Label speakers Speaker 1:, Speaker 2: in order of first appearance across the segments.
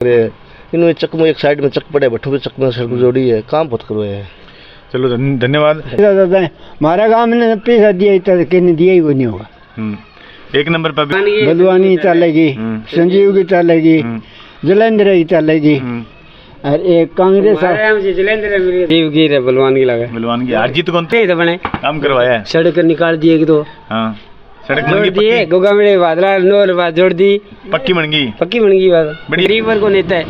Speaker 1: इनमें चकमो एक साइड में चक पड़े भट्टू पे चक में सड़क जोड़ी है, काम बहुत करवाए है।
Speaker 2: चलो धन्यवाद।
Speaker 3: हमारा गाँव में पैसा दिया दिया ही नहीं होगा।
Speaker 2: एक नंबर पर
Speaker 3: बलवानी चलेगी, संजीव की चलेगी, जलेंद्र की चलेगी, और एक कांग्रेस जलेंद्र बलवान की लगा।
Speaker 2: बलवान की अर्जित कौन
Speaker 3: तो बने
Speaker 2: काम करवाया है,
Speaker 3: सड़क निकाल दिए एक दो।
Speaker 2: हाँ सड़क
Speaker 3: जोड़ दिए, गोगा में बादला नोर बात जोड़ दी,
Speaker 2: पक्की बन गई
Speaker 3: बात। बड़ी गरीब वर्ग को नेता है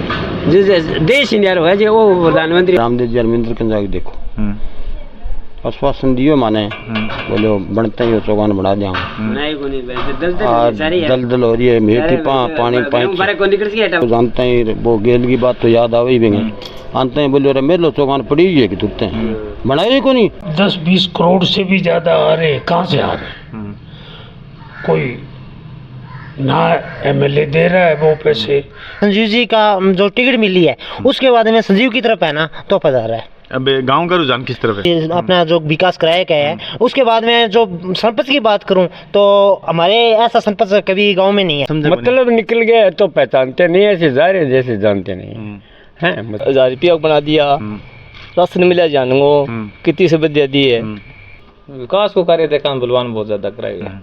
Speaker 3: जो देश इंडिया है जो वो प्रधानमंत्री रामदेव जी अरविंदर कंजा देखो आश्वासन दियो माने बोलो बनते ही चौगान बढ़ा दिया दल हो रही है मेथी पानी पानी जानते ही वो गेल की बात तो याद आ भी आते हैं बोले मेरे लो चौगान पड़ी हुई है कि तुरते हैं बनाए को नहीं।
Speaker 4: 10-20 करोड़ से भी ज्यादा आ रहे, कहाँ से आ रहे? कोई ना एमएलए दे रहा है वो पैसे।
Speaker 5: संजीव जी का जो टिकट मिली है उसके बाद में संजीव की तरफ है ना तो पता रहा है।
Speaker 2: अब गांव का रुझान किस तरफ है?
Speaker 5: अपना जो विकास कराया गया है उसके बाद में जो सरपंच की बात करूं तो हमारे ऐसा सरपंच कभी गांव में नहीं है।
Speaker 3: मतलब निकल गया तो पहचानते नहीं, ऐसे जा रहे जैसे जानते नहीं हैं। 1000 रुपया बना दिया, राशन मिला जानवो कितनी सुविधा दी है। विकास को कार्य देखा बलवान बहुत ज्यादा कराएगा।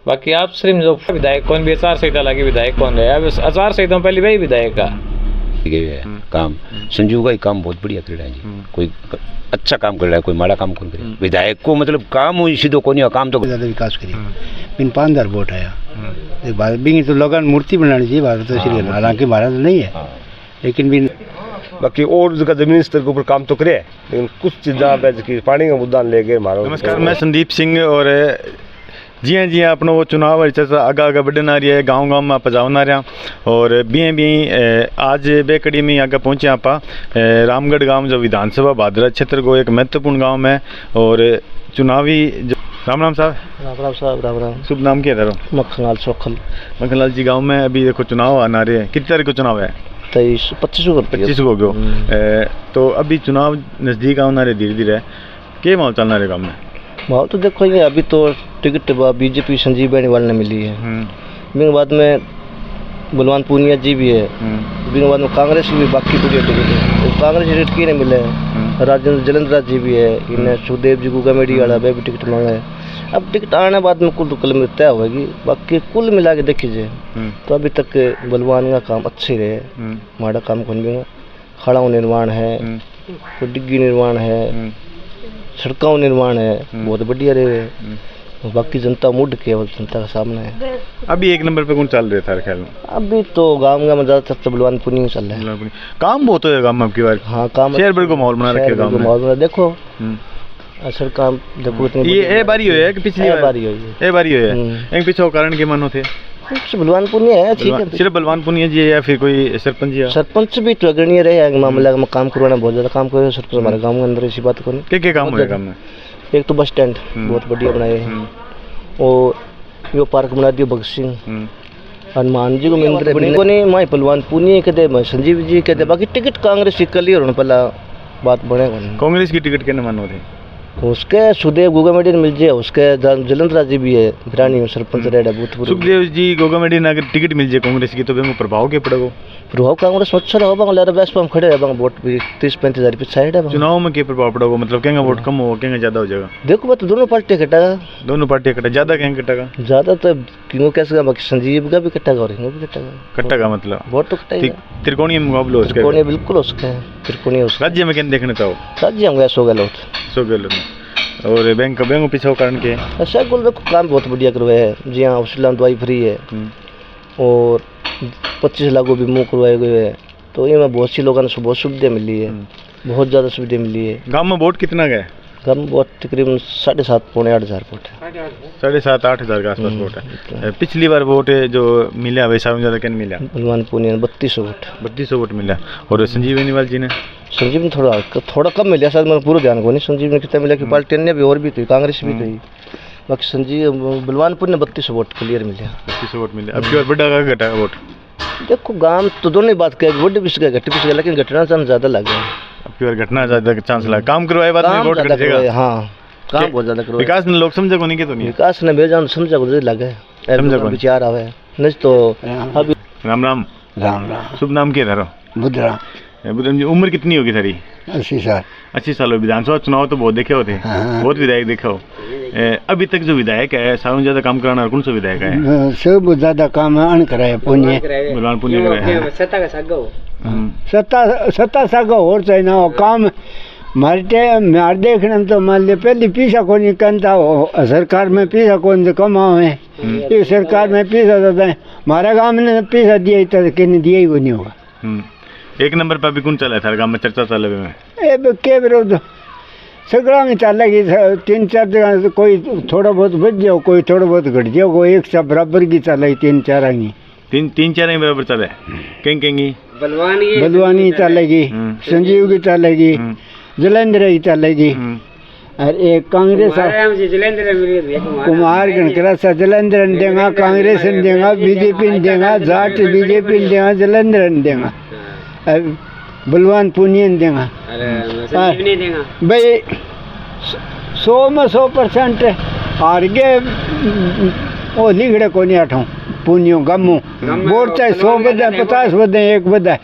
Speaker 3: बाकी आप सिर्फ जो विधायक कौन भी आचार संहिता लगी विधायक कौन रहे, अब आचार संहिता पहले वही विधायक का
Speaker 6: काम संजीव का ही काम बहुत बढ़िया कर रहा है जी। कोई अच्छा काम कर रहा है, कोई माड़ा काम कौन करे। विधायक को मतलब काम सीधो को नहीं, काम तो
Speaker 3: ज्यादा विकास करी। बिन 5000 वोट आया भारत तो लोगों मूर्ति बनानी चाहिए भारत तो, हालांकि भारत नहीं है लेकिन भी
Speaker 6: बाकी और जगह जमीन स्तर के ऊपर काम तो करे, लेकिन कुछ चीज़ पानी का मुद्दा लेके मारो।
Speaker 2: नमस्कार, मैं संदीप सिंह और जी हाँ अपना वो चुनाव चर्चा आगा बढ़न आ रही है, गांव में आप जाना रहा और भी आज बेकड़ी में आगे पहुँचे आप रामगढ़ गांव जो विधानसभा भादरा क्षेत्र को एक महत्वपूर्ण गांव है और चुनावी राम साहब।
Speaker 1: राम साहब राम।
Speaker 2: शुभ नाम क्या है?
Speaker 1: मक्खनलाल चौखल।
Speaker 2: मक्खनलाल जी, गाँव में अभी देखो चुनाव आना रहे हैं, कितनी तारीख को चुनाव है?
Speaker 1: 25
Speaker 2: को गयो। तो अभी चुनाव नज़दीक आना रहे धीरे धीरे, क्या माहौल चलना रहे गाँव में?
Speaker 1: माहौल तो देखो ये अभी तो टिकट बीजेपी संजीव बेनीवाल ने मिली है, उसके बाद में बलवान पूनिया जी भी है, उसके बाद में कांग्रेस की भी बाकी पूरी टिकट है। तो कांग्रेस टिकट की नहीं मिले हैं, राजेंद्र जलेंद्र जी भी है, इन्हें सुखदेव जी गुगा मेडी वाला भी टिकट मांगा है। अब टिकट आने बाद में कुल कल में तय होगी, बाकी कुल मिला के देखिए तो अभी तक बलवान का काम अच्छे रहे, माड़ा काम कौन भी खड़ा निर्माण है, कोई डिग्गी निर्माण है, सड़कों निर्माण है, बहुत बढ़िया रहे। बाकी जनता मुड केवल जनता का सामने है।
Speaker 2: अभी एक नंबर पे कौन चल रहा था ख्याल में?
Speaker 1: अभी तो गांव में ज्यादातर बलवान पुनी चल रहा है।
Speaker 2: काम बहुत है गांव में आपकी बार।
Speaker 1: हाँ काम
Speaker 2: शहर भर को माहौल बना रखे गांव में।
Speaker 1: माहौल देखो असर काम देखो इतनी
Speaker 2: ये बारी हुई है कि पिछली
Speaker 1: बारी हुई है?
Speaker 2: ये बारी हुई है। एक पीछे कारण के मानो थे
Speaker 1: बलवान पुनिया है, ठीक है।
Speaker 2: सिर्फ बलवान पुनिया जी है या फिर कोई सरपंच जी?
Speaker 1: सरपंच भी तो अग्रणी रहे मामला में, काम करवाना बहुत ज्यादा काम करे सरपंच हमारे गाँव के अंदर, ऐसी बात को नहीं।
Speaker 2: क्या काम हुआ गाँव में?
Speaker 1: एक तो बस स्टैंड बहुत बढ़िया बनाए हैं और यो पार्क बना दियो भगत सिंह हनुमान जी को मंदिर को नहीं माई बलवान पुनिया कहते मैं संजीव जी कहते। बाकी टिकट कांग्रेस की क्लियर होने पहला बात बनेगा।
Speaker 2: कांग्रेस की टिकट कहने मानो थे
Speaker 1: उसके सुखदेव गोगा मेडी मिल जाए, उसके जलेंद्र जी भी है बिरानी सरपंच रेडा भूतपूर्व।
Speaker 2: सुखदेव जी गोगा मेडी अगर टिकट मिल जाए कांग्रेस की तो बेंगो प्रभाव क्या पड़ेगा?
Speaker 1: प्रभाव कांग्रेस में अच्छा होगा, लहरा बेस पर हम खड़े हैं, वोट भी 30-35 हज़ार रुपये साइड है।
Speaker 2: चुनाव में क्या प्रभाव पड़ेगा? मतलब कहेंगे वोट कम होगा, कहेंगे ज्यादा हो जाएगा?
Speaker 1: देखो बात दोनों पार्टी कटेगा,
Speaker 2: दोनों पार्टी कटेगा, ज्यादा कहेंगे कटेगा?
Speaker 1: ज्यादा तो क्यों कैसे बाकी संजीव का भी कटेगा और भी
Speaker 2: कटेगा मतलब
Speaker 1: वोट तो कटेगा।
Speaker 2: त्रिकोणीय मुकाबला उसका?
Speaker 1: त्रिकोणीय बिल्कुल उसका है, त्रिकोणीय उसका।
Speaker 2: राज्य में क्या देखना चाहो?
Speaker 1: राज्य हम गए 100 गलोत
Speaker 2: और बैंक पीछे कारण के
Speaker 1: ऐसा कुल देखो काम बहुत बढ़िया करवाए है। जी हाँ, उसलाम दवाई फ्री है और 25 लाख भी मुँह करवाए गए हैं, तो ये में बहुत सी लोगों ने बहुत सुविधा मिली है, बहुत ज़्यादा सुविधा मिली है।
Speaker 2: गांव में वोट कितना गए?
Speaker 1: गांव में वोट तकरीबन 7,500-8 हज़ार वोट है।
Speaker 2: 7,500-8 हज़ार के आसपास वोट है। पिछली बार वोट जो मिला वैसा ज़्यादा क्या मिला?
Speaker 1: बलवान पुनिया 3200 वोट।
Speaker 2: 3200 वोट मिला। और संजीव बेनीवाल जी ने?
Speaker 1: संजीव ने थोड़ा कम मिला, शायद मेरा पूरा ध्यान को नहीं संजीव ने कितना मिला कि पार्टी ने भी और भी थी, कांग्रेस भी थी। बाकी संजीव बलवानपुर ने 3200 वोट क्लियर मिले।
Speaker 2: 3200 वोट मिले। अब की बड़ा का घटा वोट?
Speaker 1: देखो गांव तो दोनों ही बात करें, वोट भी घटे पिछले, लेकिन घटना चांस ज़्यादा लगे।
Speaker 2: अब की बार घटना ज़्यादा चांस लगा। काम करवाए बाद में वोट घटेगा।
Speaker 1: हाँ काम बहुत ज़्यादा करवाए।
Speaker 2: विकास ने लोग समझे को नहीं के तो नहीं?
Speaker 1: विकास ने भेजा समझा को लगे, विचार आवे नहीं तो।
Speaker 2: राम राम।
Speaker 7: राम राम।
Speaker 2: शुभ नाम क्या थारो?
Speaker 7: बुधरा।
Speaker 2: बुद्धराम जी, उम्र कितनी होगी थारी?
Speaker 7: 80 साल।
Speaker 2: 80 साल हो। विधानसभा चुनाव तो बहुत देखे होते,
Speaker 7: हाँ।
Speaker 2: बहुत विधायक देखे हो। अभी तक जो विधायक है सारों ज्यादा काम कराना कौन सा विधायक है?
Speaker 7: सब ज्यादा काम अन कराए पुण्य
Speaker 2: बलवान पुण्य कराया।
Speaker 7: सत्ता सागा और चाहिए ना वो काम मारे देखने में तो मान लिया पहले पैसा को नहीं करता हो सरकार में पैसा कौन से कमाओ है ये सरकार में पैसा देता है हमारे गांव में पैसा दिया तो किन्ने दिया ही वो नहीं होगा।
Speaker 2: एक नंबर पर अभी कौन चला है थारे गांव में चर्चा चल रही है?
Speaker 7: के विरोध सगड़ा में चलेगी 3-4 जगह कोई थोड़ा बहुत बच जाओ कोई थोड़ा बहुत घट जाओ कोई एक सा बराबर की चलाई 3-4 आएंगी
Speaker 2: 3-4 बराबर चले कहीं कहेंगी
Speaker 7: बलवानी चलेगी संजीव की चलेगी जलेंद्र की चलेगी और एक कांग्रेस कुमार गणकरा जलेंद्र देगा कांग्रेस देगा बीजेपी देगा जाट बीजेपी देगा जलेंद्र देगा बलवान पुनियन देगा भाई 100 में 100% हार गए वो लिखड़े को नहीं आठों पुनियो गमू वोट चाहे 100 बदे 50 बदे 1 बदे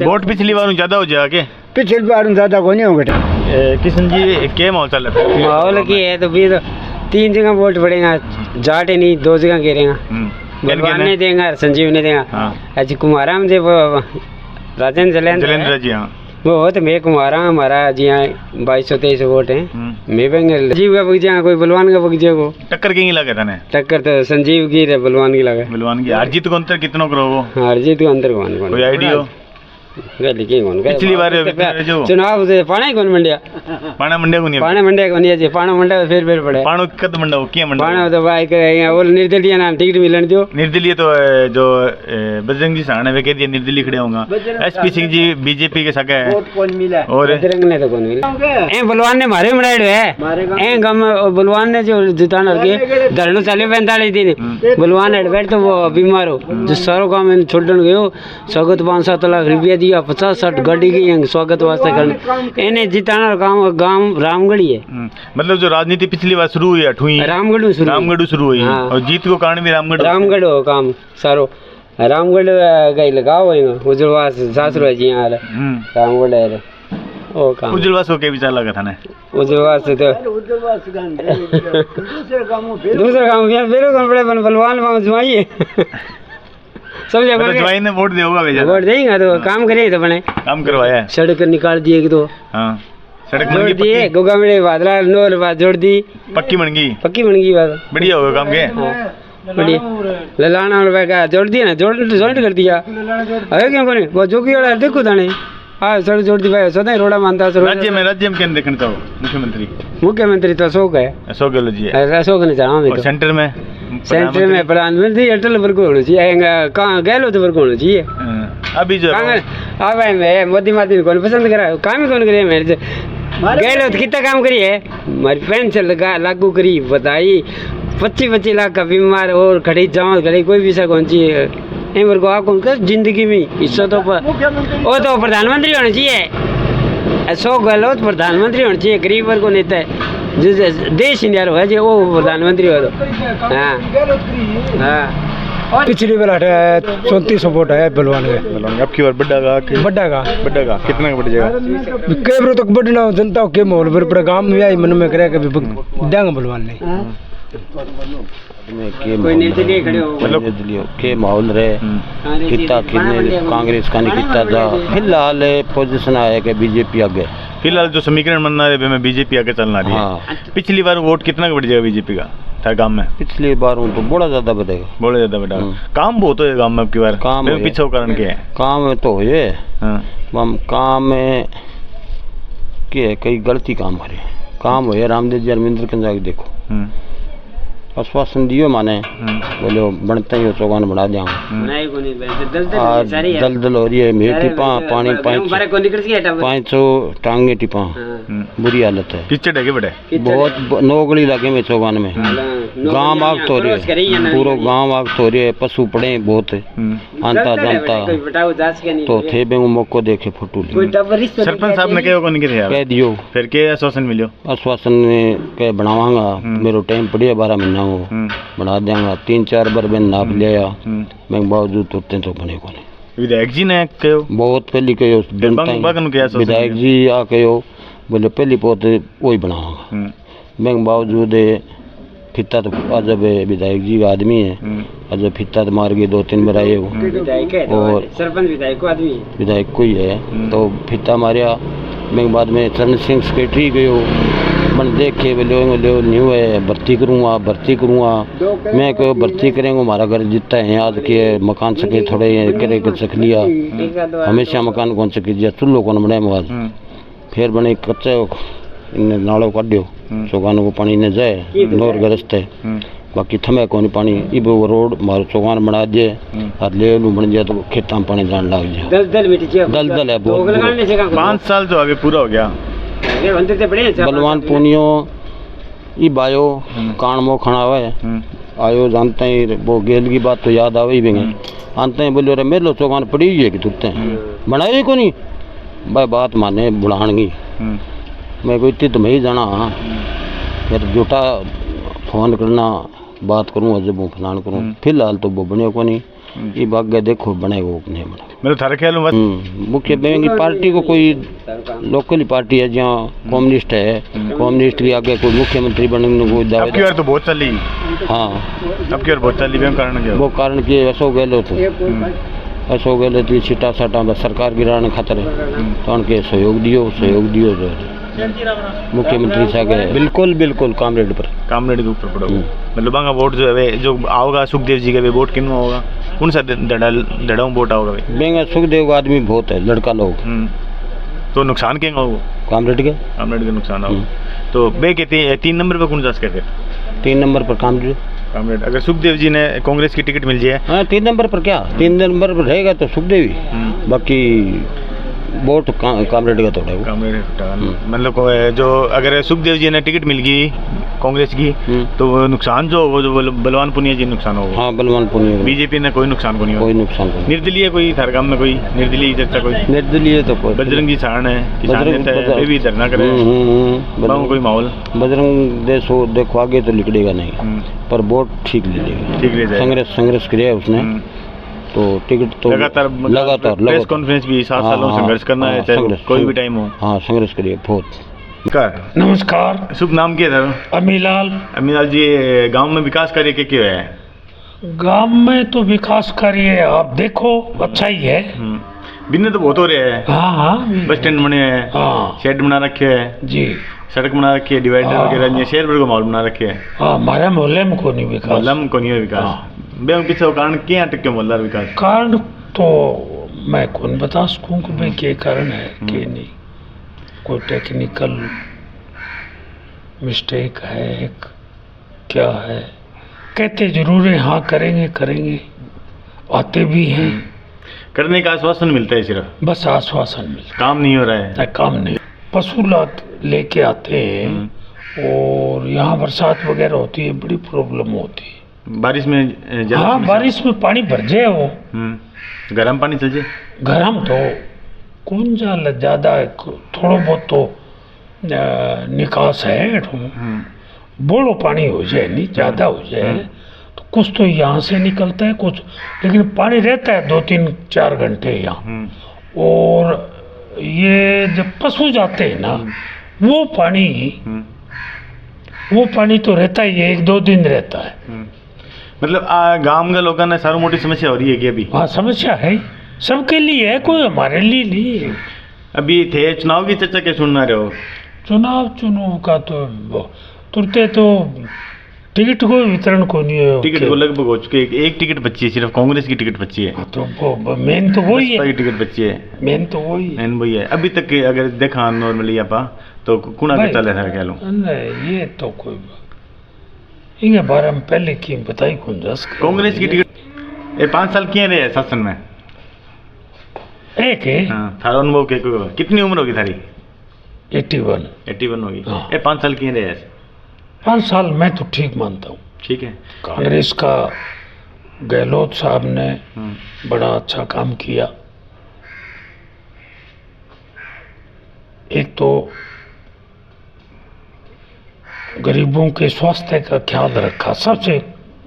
Speaker 2: वोट पिछली बार ज्यादा हो जाके
Speaker 7: पिछली बार ज्यादा को नहीं होगा।
Speaker 2: किशन जी क्या माहौल चल रहा है?
Speaker 8: माहौल की है तो भी तो 3 जगह वोट पड़ेगा जाट नहीं 2 जगह गिरेगा बलवान ने देगा संजीव ने देगा आज कुमारा में राजेंद्र
Speaker 2: जलेंद्र जी। हाँ
Speaker 8: वो तो मैं कुमारा हमारा जी हाँ 2223 वोट हैं मैं बेंगल संजीव का बगीचा कोई बलवान का बगीचा को
Speaker 2: टक्कर कहीं लगे था?
Speaker 8: टक्कर तो संजीव की रे बलवान की लगा
Speaker 2: बलवान की। अर्जित को अंतर कितना करो?
Speaker 8: अर्जित को अंतर कौन
Speaker 2: कोई आइडिया हो? पिछली बार जो
Speaker 8: चुनाव से पाना ही कौन मंडिया
Speaker 2: पाना मंडिया को नहीं
Speaker 8: पाना मंडिया को नहीं पाना मंडिया फिर पड़े
Speaker 2: पानो कद मंडा हो क्या मंडा
Speaker 8: पाना तो भाई वो निर्दलीय ना टिकट मिलन दो
Speaker 2: निर्दलीय तो जो बजरंग जी साहने वे कह दिया निर्दलीय खड़े होगा। एसपी सिंह जी बीजेपी के सगा है और
Speaker 8: बजरंग ने तो कौन मिला ए बलवान ने मारे बनाए है ए गम बलवान ने जो जिताना के धरनो चले 45 दिन बलवान एडवेट तो वो बीमार हो जो सारो काम छोड़न गयो स्वागत 5-7 लाख रुपया दिया 50-60 गाड़ी की स्वागत वास्ते करने इन्हें जिताना गांव रामगढ़ी है।
Speaker 2: मतलब जो राजनीति पिछली बार शुरू हुई 8वीं
Speaker 8: रामगढ़ शुरू हुई
Speaker 2: और जीत को कारण भी
Speaker 8: रामगढ़ हो काम सारो रामगढ़ गई लगाओ उज्जवलवास सासुर जी यहाँ रामगढ़ है ओ काम
Speaker 2: उज्जवलवास को के विचार लगा था ना
Speaker 8: उज्जवलवास तो दूसरा काम मेरे को बड़े बलवान जमाइए सब जगह
Speaker 2: जवाई ने वोट देगा भेजा
Speaker 8: वोट देगा तो काम करे तो बने काम
Speaker 2: करवाया है
Speaker 8: सड़क निकाल दिए एक तो
Speaker 2: सड़क
Speaker 8: जोड़ दिए गोगा मेरे बादला नोर बात जोड़ दी पक्की बन गई बात बढ़िया
Speaker 2: हो गया काम के
Speaker 8: बढ़िया ललाना रुपए का जोड़ दिया ना जोड़ कर दिया अरे क्यों कोने वो जो की वाला देखो ताने हाँ सड़क जोड़ दी भाई सदा रोड़ा मानता
Speaker 2: राज्य में क्या देखना चाहो?
Speaker 8: मुख्यमंत्री तो अशोक है
Speaker 2: अशोक गहलोत जी है।
Speaker 8: अशोक ने चाहा
Speaker 2: सेंटर में
Speaker 8: प्रधानमंत्री अटल वर्ग होना चाहिए कहाँ गहलोत वर्ग होना चाहिए
Speaker 2: अभी जो
Speaker 8: हाँ भाई मैं मोदी मादी कौन पसंद करा काम ही कौन करे मेरे से गहलोत कितना काम करी है हमारी पेंशन लागू करी बताई 25-25 लाख का बीमार और खड़ी जमा खड़ी कोई भी कौन चाहिए मेरे को आप कौन कर जिंदगी में हिस्सा तो वो तो प्रधानमंत्री होना चाहिए अशोक गहलोत प्रधानमंत्री होना चाहिए गरीब वर्ग को नेता है जो देश इंडिया है जो वो प्रधानमंत्री हो तो हाँ
Speaker 7: पिछली बार 3400 वोट है बलवान के
Speaker 2: अब की बार बड्डा का कितना का बढ़ जाएगा?
Speaker 7: कैबरो तक बढ़ना जनता के माहौल पर पूरा गांव में आई मन में करे कभी देंगे बलवान ने
Speaker 6: मतलब के माहौल रहे कितना कितने कांग्रेस का नहीं कितना था फिलहाल पोजीशन आया कि बीजेपी आगे
Speaker 2: फिलहाल जो समीकरण बनना है में बीजेपी आगे चलना रही है। पिछली बार वोट कितना का बढ़ जाएगा बीजेपी का था गांव में?
Speaker 6: पिछली बार तो बड़ा ज्यादा बढ़ेगा
Speaker 2: बढ़ेगा काम बहुत हो गांव में अब की बार काम पीछे कारण क्या है?
Speaker 6: काम तो है काम में क्या कई गलती काम करे काम हो रामदेव जी अरविंदर के जाके देखो आश्वासन दियो माने बोले बनते ही चौगान बढ़ा दिया दलदल हो रही है मेरे टिपा पानी 500 टांगे टिपा बुरी हालत है
Speaker 2: किचड़ है बड़े
Speaker 6: बहुत नौगली लगे में चौगान में गांव आग तो रही है पूरा गांव आग तो रही है पशु पड़े बहुत आंता जानता तो थे बे मौको देखे फोटो
Speaker 2: सरपंच साहब ने
Speaker 6: कह दियो
Speaker 2: फिर के आश्वासन मिलो
Speaker 6: आश्वासन में कह बनावांगा मेरो टाइम पड़िया 12 महीना जाऊँ बना देंगे 3-4 बार मैंने नाप लिया मैं बावजूद तुरते तो बने को नहीं
Speaker 2: विधायक जी ने कहो
Speaker 6: बहुत पहली कहो विधायक जी आ कहो बोले पहली पोते वही बनाऊंगा मैं बावजूद फित्ता तो अजब विधायक जी का आदमी है अजब फित्ता तो मार के 2-3 बार आए वो और
Speaker 8: सरपंच विधायक को आदमी
Speaker 6: विधायक को ही है तो फित्ता मारिया मैं बाद में चरण सिंह सेक्रेटरी गयो मन देख के बोले न्यू है भर्ती करूँगा मैं कहो भर्ती करेंगे हमारा घर जितना है आज के मकान सके थोड़े करे सक लिया हमेशा मकान कौन सके दिया चूल्हो कौन बनाए आवाज फिर बने कच्चा इन्हें नालों काटियो चौगान को पानी ने जाए नोर गरस्त है बाकी थमे को पानी इब वो रोड मारो चौगान बना दिए और ले लू बन जाए तो खेत में पानी जान लग जाए दल है बहुत
Speaker 2: 5 साल तो अभी पूरा हो गया
Speaker 6: बलवान पुनियो ई बायो कान मो खाना हुआ आयो जानते हैं वो गेल की बात तो याद आवे ही भी आते हैं बोले मेरे चौगान पड़ी हुई है कि तुरते हैं बनाए को नहीं भाई बात माने बुढ़ानगी मैं कोई इतनी तो मैं ही जाना फिर झूठा फोन करना बात करूँ जब वो फलान करूँ फिलहाल तो वो बने को नहीं ये बात गए देखो बने वो नहीं बने
Speaker 2: मेरे थारे ख्याल में
Speaker 6: मुख्य बैंक की पार्टी को कोई लोकल पार्टी है जहाँ कम्युनिस्ट है कम्युनिस्ट के आगे कोई मुख्यमंत्री बनने को दावे
Speaker 2: तो बहुत चली
Speaker 6: हाँ
Speaker 2: अब की बहुत चली कारण क्या
Speaker 6: वो कारण कि अशोक गहलोत अशोक गहलोत छिटा साटा सरकार गिराने खातर तो उनके सहयोग दियो जो मुख्यमंत्री साहब बिल्कुल कामरेड के
Speaker 2: ऊपर पड़ा मतलब बांगा वोट जो है जो आओगा सुखदेव जी का भी वोट किन होगा कौन सा डड़ा वोट आओगा
Speaker 6: बेंगा सुखदेव का आदमी बहुत है लड़का लोग
Speaker 2: तो नुकसान क्या होगा
Speaker 6: कामरेड के
Speaker 2: नुकसान होगा तो बे कहते 3 नंबर पर कौन जा सकते
Speaker 6: 3 नंबर पर कामरेड
Speaker 2: अगर सुखदेव जी ने कांग्रेस की टिकट मिल जाए
Speaker 6: हाँ 3 नंबर पर क्या 3 नंबर पर रहेगा तो सुखदेव ही बाकी वोट कामरेड का तोड़ा
Speaker 2: मतलब जो अगर सुखदेव जी ने टिकट मिल गई कांग्रेस की तो वो नुकसान जो होगा जो बलवान पुनिया जी नुकसान होगा
Speaker 6: हाँ बलवान पुनिया
Speaker 2: बीजेपी ने कोई नुकसान को नहीं
Speaker 6: कोई नुकसान को
Speaker 2: निर्दलीय कोई थारगाम में कोई निर्दलीय चर्चा कोई
Speaker 6: निर्दलीय तो कोई
Speaker 2: बजरंगी सारण है किसान नेता है भी धरना करे कोई माहौल
Speaker 6: बजरंग देखो आगे तो निकलेगा नहीं पर वोट ठीक ले लेगा
Speaker 2: ठीक ले जाएगा
Speaker 6: संघर्ष किया उसने तो टिकट तो लगातार
Speaker 2: प्रेस कॉन्फ्रेंस भी 7 सालों संघर्ष करना है चाहे कोई भी टाइम हो
Speaker 6: हाँ संघर्ष करिए बहुत
Speaker 4: नमस्कार
Speaker 2: शुभ नाम क्या था
Speaker 4: अमीलाल
Speaker 2: जी गांव में विकास कार्य क्या है
Speaker 4: गांव में तो विकास कार्य आप देखो अच्छा ही है
Speaker 2: बिन्ने तो बहुत हो रहे हैं
Speaker 4: हाँ
Speaker 2: बस स्टैंड बने हैं शेड बना रखे है
Speaker 4: जी
Speaker 2: सड़क बना रखी है डिवाइडर वगैरह शहर भर को माहौल बना रखे है
Speaker 4: हमारे मोहल्ले में को नहीं
Speaker 2: विकास पीछे कारण क्या अटके मोहल्ला विकास
Speaker 4: कारण तो मैं कौन बता सकूँ कि भाई क्या कारण है कि नहीं कोई टेक्निकल मिस्टेक है क्या है कहते जरूर है हाँ करेंगे आते भी हैं
Speaker 2: करने का आश्वासन मिलता है सिर्फ
Speaker 4: बस आश्वासन मिलता
Speaker 2: काम नहीं हो रहा है
Speaker 4: काम नहीं पशु लेके आते हैं और यहाँ बरसात वगैरह होती है बड़ी प्रॉब्लम होती है
Speaker 2: बारिश में
Speaker 4: बारिश में पानी भर जाए वो
Speaker 2: गर्म पानी चल जाए
Speaker 4: गर्म तो कौन ज्यादा थोड़ा बहुत तो निकास है बोलो पानी हो जाए नहीं ज्यादा हो जाए तो कुछ तो यहाँ से निकलता है कुछ लेकिन पानी रहता है 2-3-4 घंटे यहाँ और ये जब पशु जाते हैं ना वो पानी तो रहता ही है 1-2 दिन रहता है
Speaker 2: मतलब गांव के लोगों ने सारी मोटी समस्या हो रही है कि अभी
Speaker 4: हाँ समस्या है सबके लिए है कोई हमारे लिए नहीं है
Speaker 2: अभी थे चुनाव की चर्चा क्या सुनना रहे हो
Speaker 4: चुनाव का तो तुरते तो टिकट को वितरण को नहीं है
Speaker 2: टिकट को लगभग हो चुके एक टिकट बची है सिर्फ कांग्रेस की टिकट बची है
Speaker 4: तो वो मेन तो वही है
Speaker 2: टिकट बची है
Speaker 4: मेन तो वही है
Speaker 2: अभी तक अगर देखा नॉर्मली आप तो कुणा के चले था क्या लो
Speaker 4: ये तो कोई इनके बारे में पहले की बताई कौन
Speaker 2: कांग्रेस की टिकट ये 5 साल किए रहे शासन में
Speaker 4: एक है
Speaker 2: थारा अनुभव के कितनी उम्र होगी थारी
Speaker 4: 81
Speaker 2: होगी ये 5 साल किए रहे
Speaker 4: 5 साल मैं तो ठीक मानता हूँ
Speaker 2: ठीक है
Speaker 4: कांग्रेस का गहलोत साहब ने बड़ा अच्छा काम किया एक तो गरीबों के स्वास्थ्य का ख्याल रखा, सबसे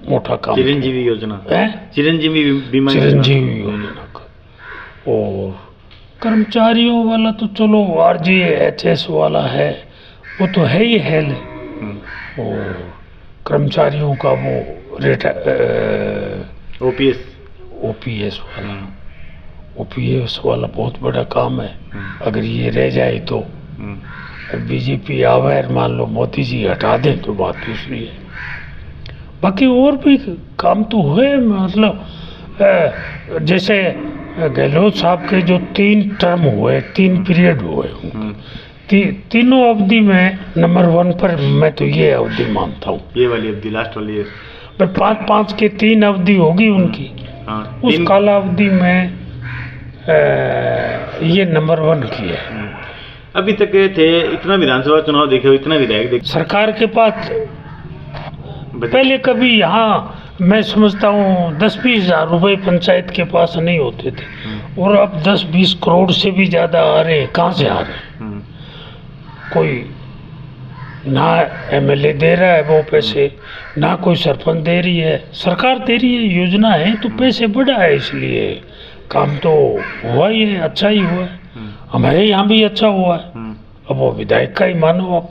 Speaker 4: मोटा काम।
Speaker 2: चिरंजीवी योजना
Speaker 4: है,
Speaker 2: चिरंजीवी बीमा
Speaker 4: चिरंजीवी योजना का। और कर्मचारियों वाला तो चलो RGHS वाला है, वो तो है ही है। और कर्मचारियों का वो OPS वाला बहुत बड़ा काम है। अगर ये रह जाए तो बीजेपी आवे, मान लो मोदी जी हटा दें तो बात दूसरी है। बाकी और भी काम तो हुए, मतलब जैसे गहलोत साहब के जो 3 टर्म हुए, 3 पीरियड हुए, तीनों अवधि में नंबर 1 पर मैं तो ये अवधि मानता हूँ।
Speaker 2: ये वाली अवधि, लास्ट वाली है।
Speaker 4: 5-5 के 3 अवधि होगी उनकी। उस कालावधि में ये नंबर 1 की है।
Speaker 2: अभी तक थे इतना विधानसभा चुनाव देखे हो, इतना विधायक देखे,
Speaker 4: सरकार के पास पहले कभी यहाँ मैं समझता हूँ 10-20 हज़ार रुपये पंचायत के पास नहीं होते थे, और अब 10-20 करोड़ से भी ज़्यादा आ रहे हैं। कहाँ से आ रहे हैं? कोई ना MLA दे रहा है वो पैसे, ना कोई सरपंच दे रही है, सरकार दे रही है। योजना है तो पैसे बढ़ा है, इसलिए काम तो हुआ ही है, अच्छा ही हुआ है। हमारे यहाँ भी अच्छा हुआ है। अब वो विधायक का ही मानो आप,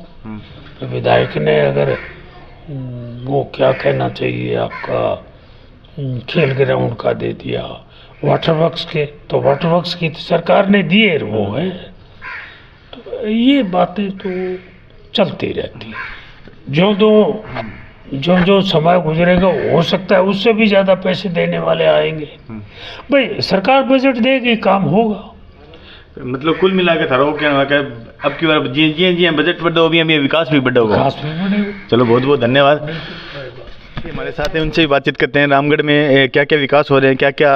Speaker 4: तो विधायक ने अगर वो क्या कहना चाहिए आपका, खेल ग्राउंड का दे दिया, वाटर वर्क्स के, तो वाटर वर्क्स की तो सरकार ने दिए वो है। तो ये बातें तो चलती रहती है। जो समय गुजरेगा हो सकता है उससे भी ज़्यादा पैसे देने वाले आएंगे। भाई सरकार बजट देगी, काम होगा।
Speaker 2: मतलब कुल मिला के थारा क्या अब की बार जी बजट बढ़ा हो, अभी विकास भी बढ़ा होगा। चलो बहुत बहुत धन्यवाद। हमारे साथ हैं, उनसे भी बातचीत करते हैं। रामगढ़ में क्या क्या विकास हो रहे हैं, क्या क्या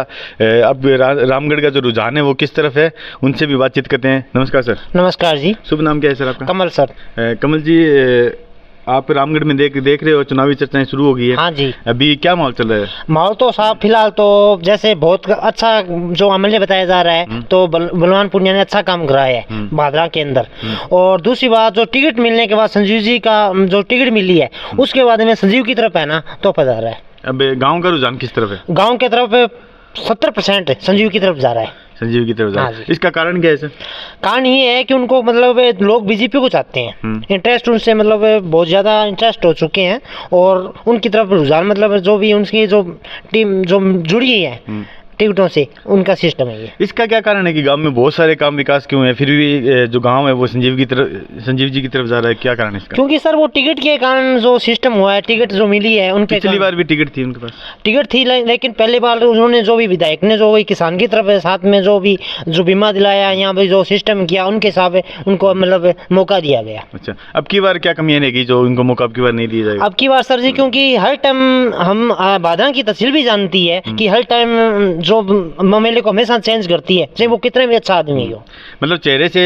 Speaker 2: अब रामगढ़ का जो रुझान है वो किस तरफ है, उनसे भी बातचीत करते हैं। नमस्कार सर।
Speaker 5: नमस्कार जी।
Speaker 2: शुभ नाम क्या है सर आपका?
Speaker 5: कमल सर।
Speaker 2: कमल जी, आप रामगढ़ में देख रहे हो चुनावी चर्चाएं शुरू हो गई है।
Speaker 5: हाँ जी।
Speaker 2: अभी क्या माहौल चल रहा है?
Speaker 5: माहौल तो साहब फिलहाल तो जैसे बहुत अच्छा जो MLA बताया जा रहा है, तो बलवान पूनिया ने अच्छा काम कराया है भादरा के अंदर। और दूसरी बात, जो टिकट मिलने के बाद संजीव जी का जो टिकट मिली है, उसके बाद में संजीव की तरफ है ना तो पता रहा है। अब
Speaker 2: गाँव का रुझान किस तरफ है?
Speaker 5: गाँव की तरफ 70% संजीव की तरफ जा रहा है।
Speaker 2: संजीव की तरफ जा रहा है। इसका कारण क्या है सर?
Speaker 5: कारण ये है कि उनको मतलब लोग बीजेपी को चाहते हैं, इंटरेस्ट उनसे मतलब बहुत ज़्यादा इंटरेस्ट हो चुके हैं, और उनकी तरफ रुझान मतलब जो भी उनकी जो टीम जो जुड़ी है टिकटों से, उनका सिस्टम है ये।
Speaker 2: इसका क्या कारण है कि गांव में बहुत सारे काम विकास क्यों है, फिर भी जो गांव है वो संजीव जी की तरफ जा रहा है? क्या कारण है इसका?
Speaker 5: क्योंकि सर वो टिकट के कारण जो सिस्टम हुआ है, टिकट जो मिली है उनके,
Speaker 2: पिछली बार भी टिकट थी उनके पास,
Speaker 5: टिकट थी, लेकिन पहले बार उन्होंने जो भी विधायक ने जो किसान की तरफ साथ में जो बीमा दिलाया, यहाँ पे जो सिस्टम किया, उनके हिसाब से उनको मतलब मौका दिया गया।
Speaker 2: अच्छा, अब की बार क्या कमी है जो उनको मौका अब की बार नहीं दिया जाएगा?
Speaker 5: अब की बार सर जी, क्योंकि हर टाइम हम बाधा की तहसील भी जानती है कि हर टाइम जो MLA को हमेशा चेंज करती है, चाहे वो कितने भी अच्छा आदमी हो।
Speaker 2: मतलब चेहरे से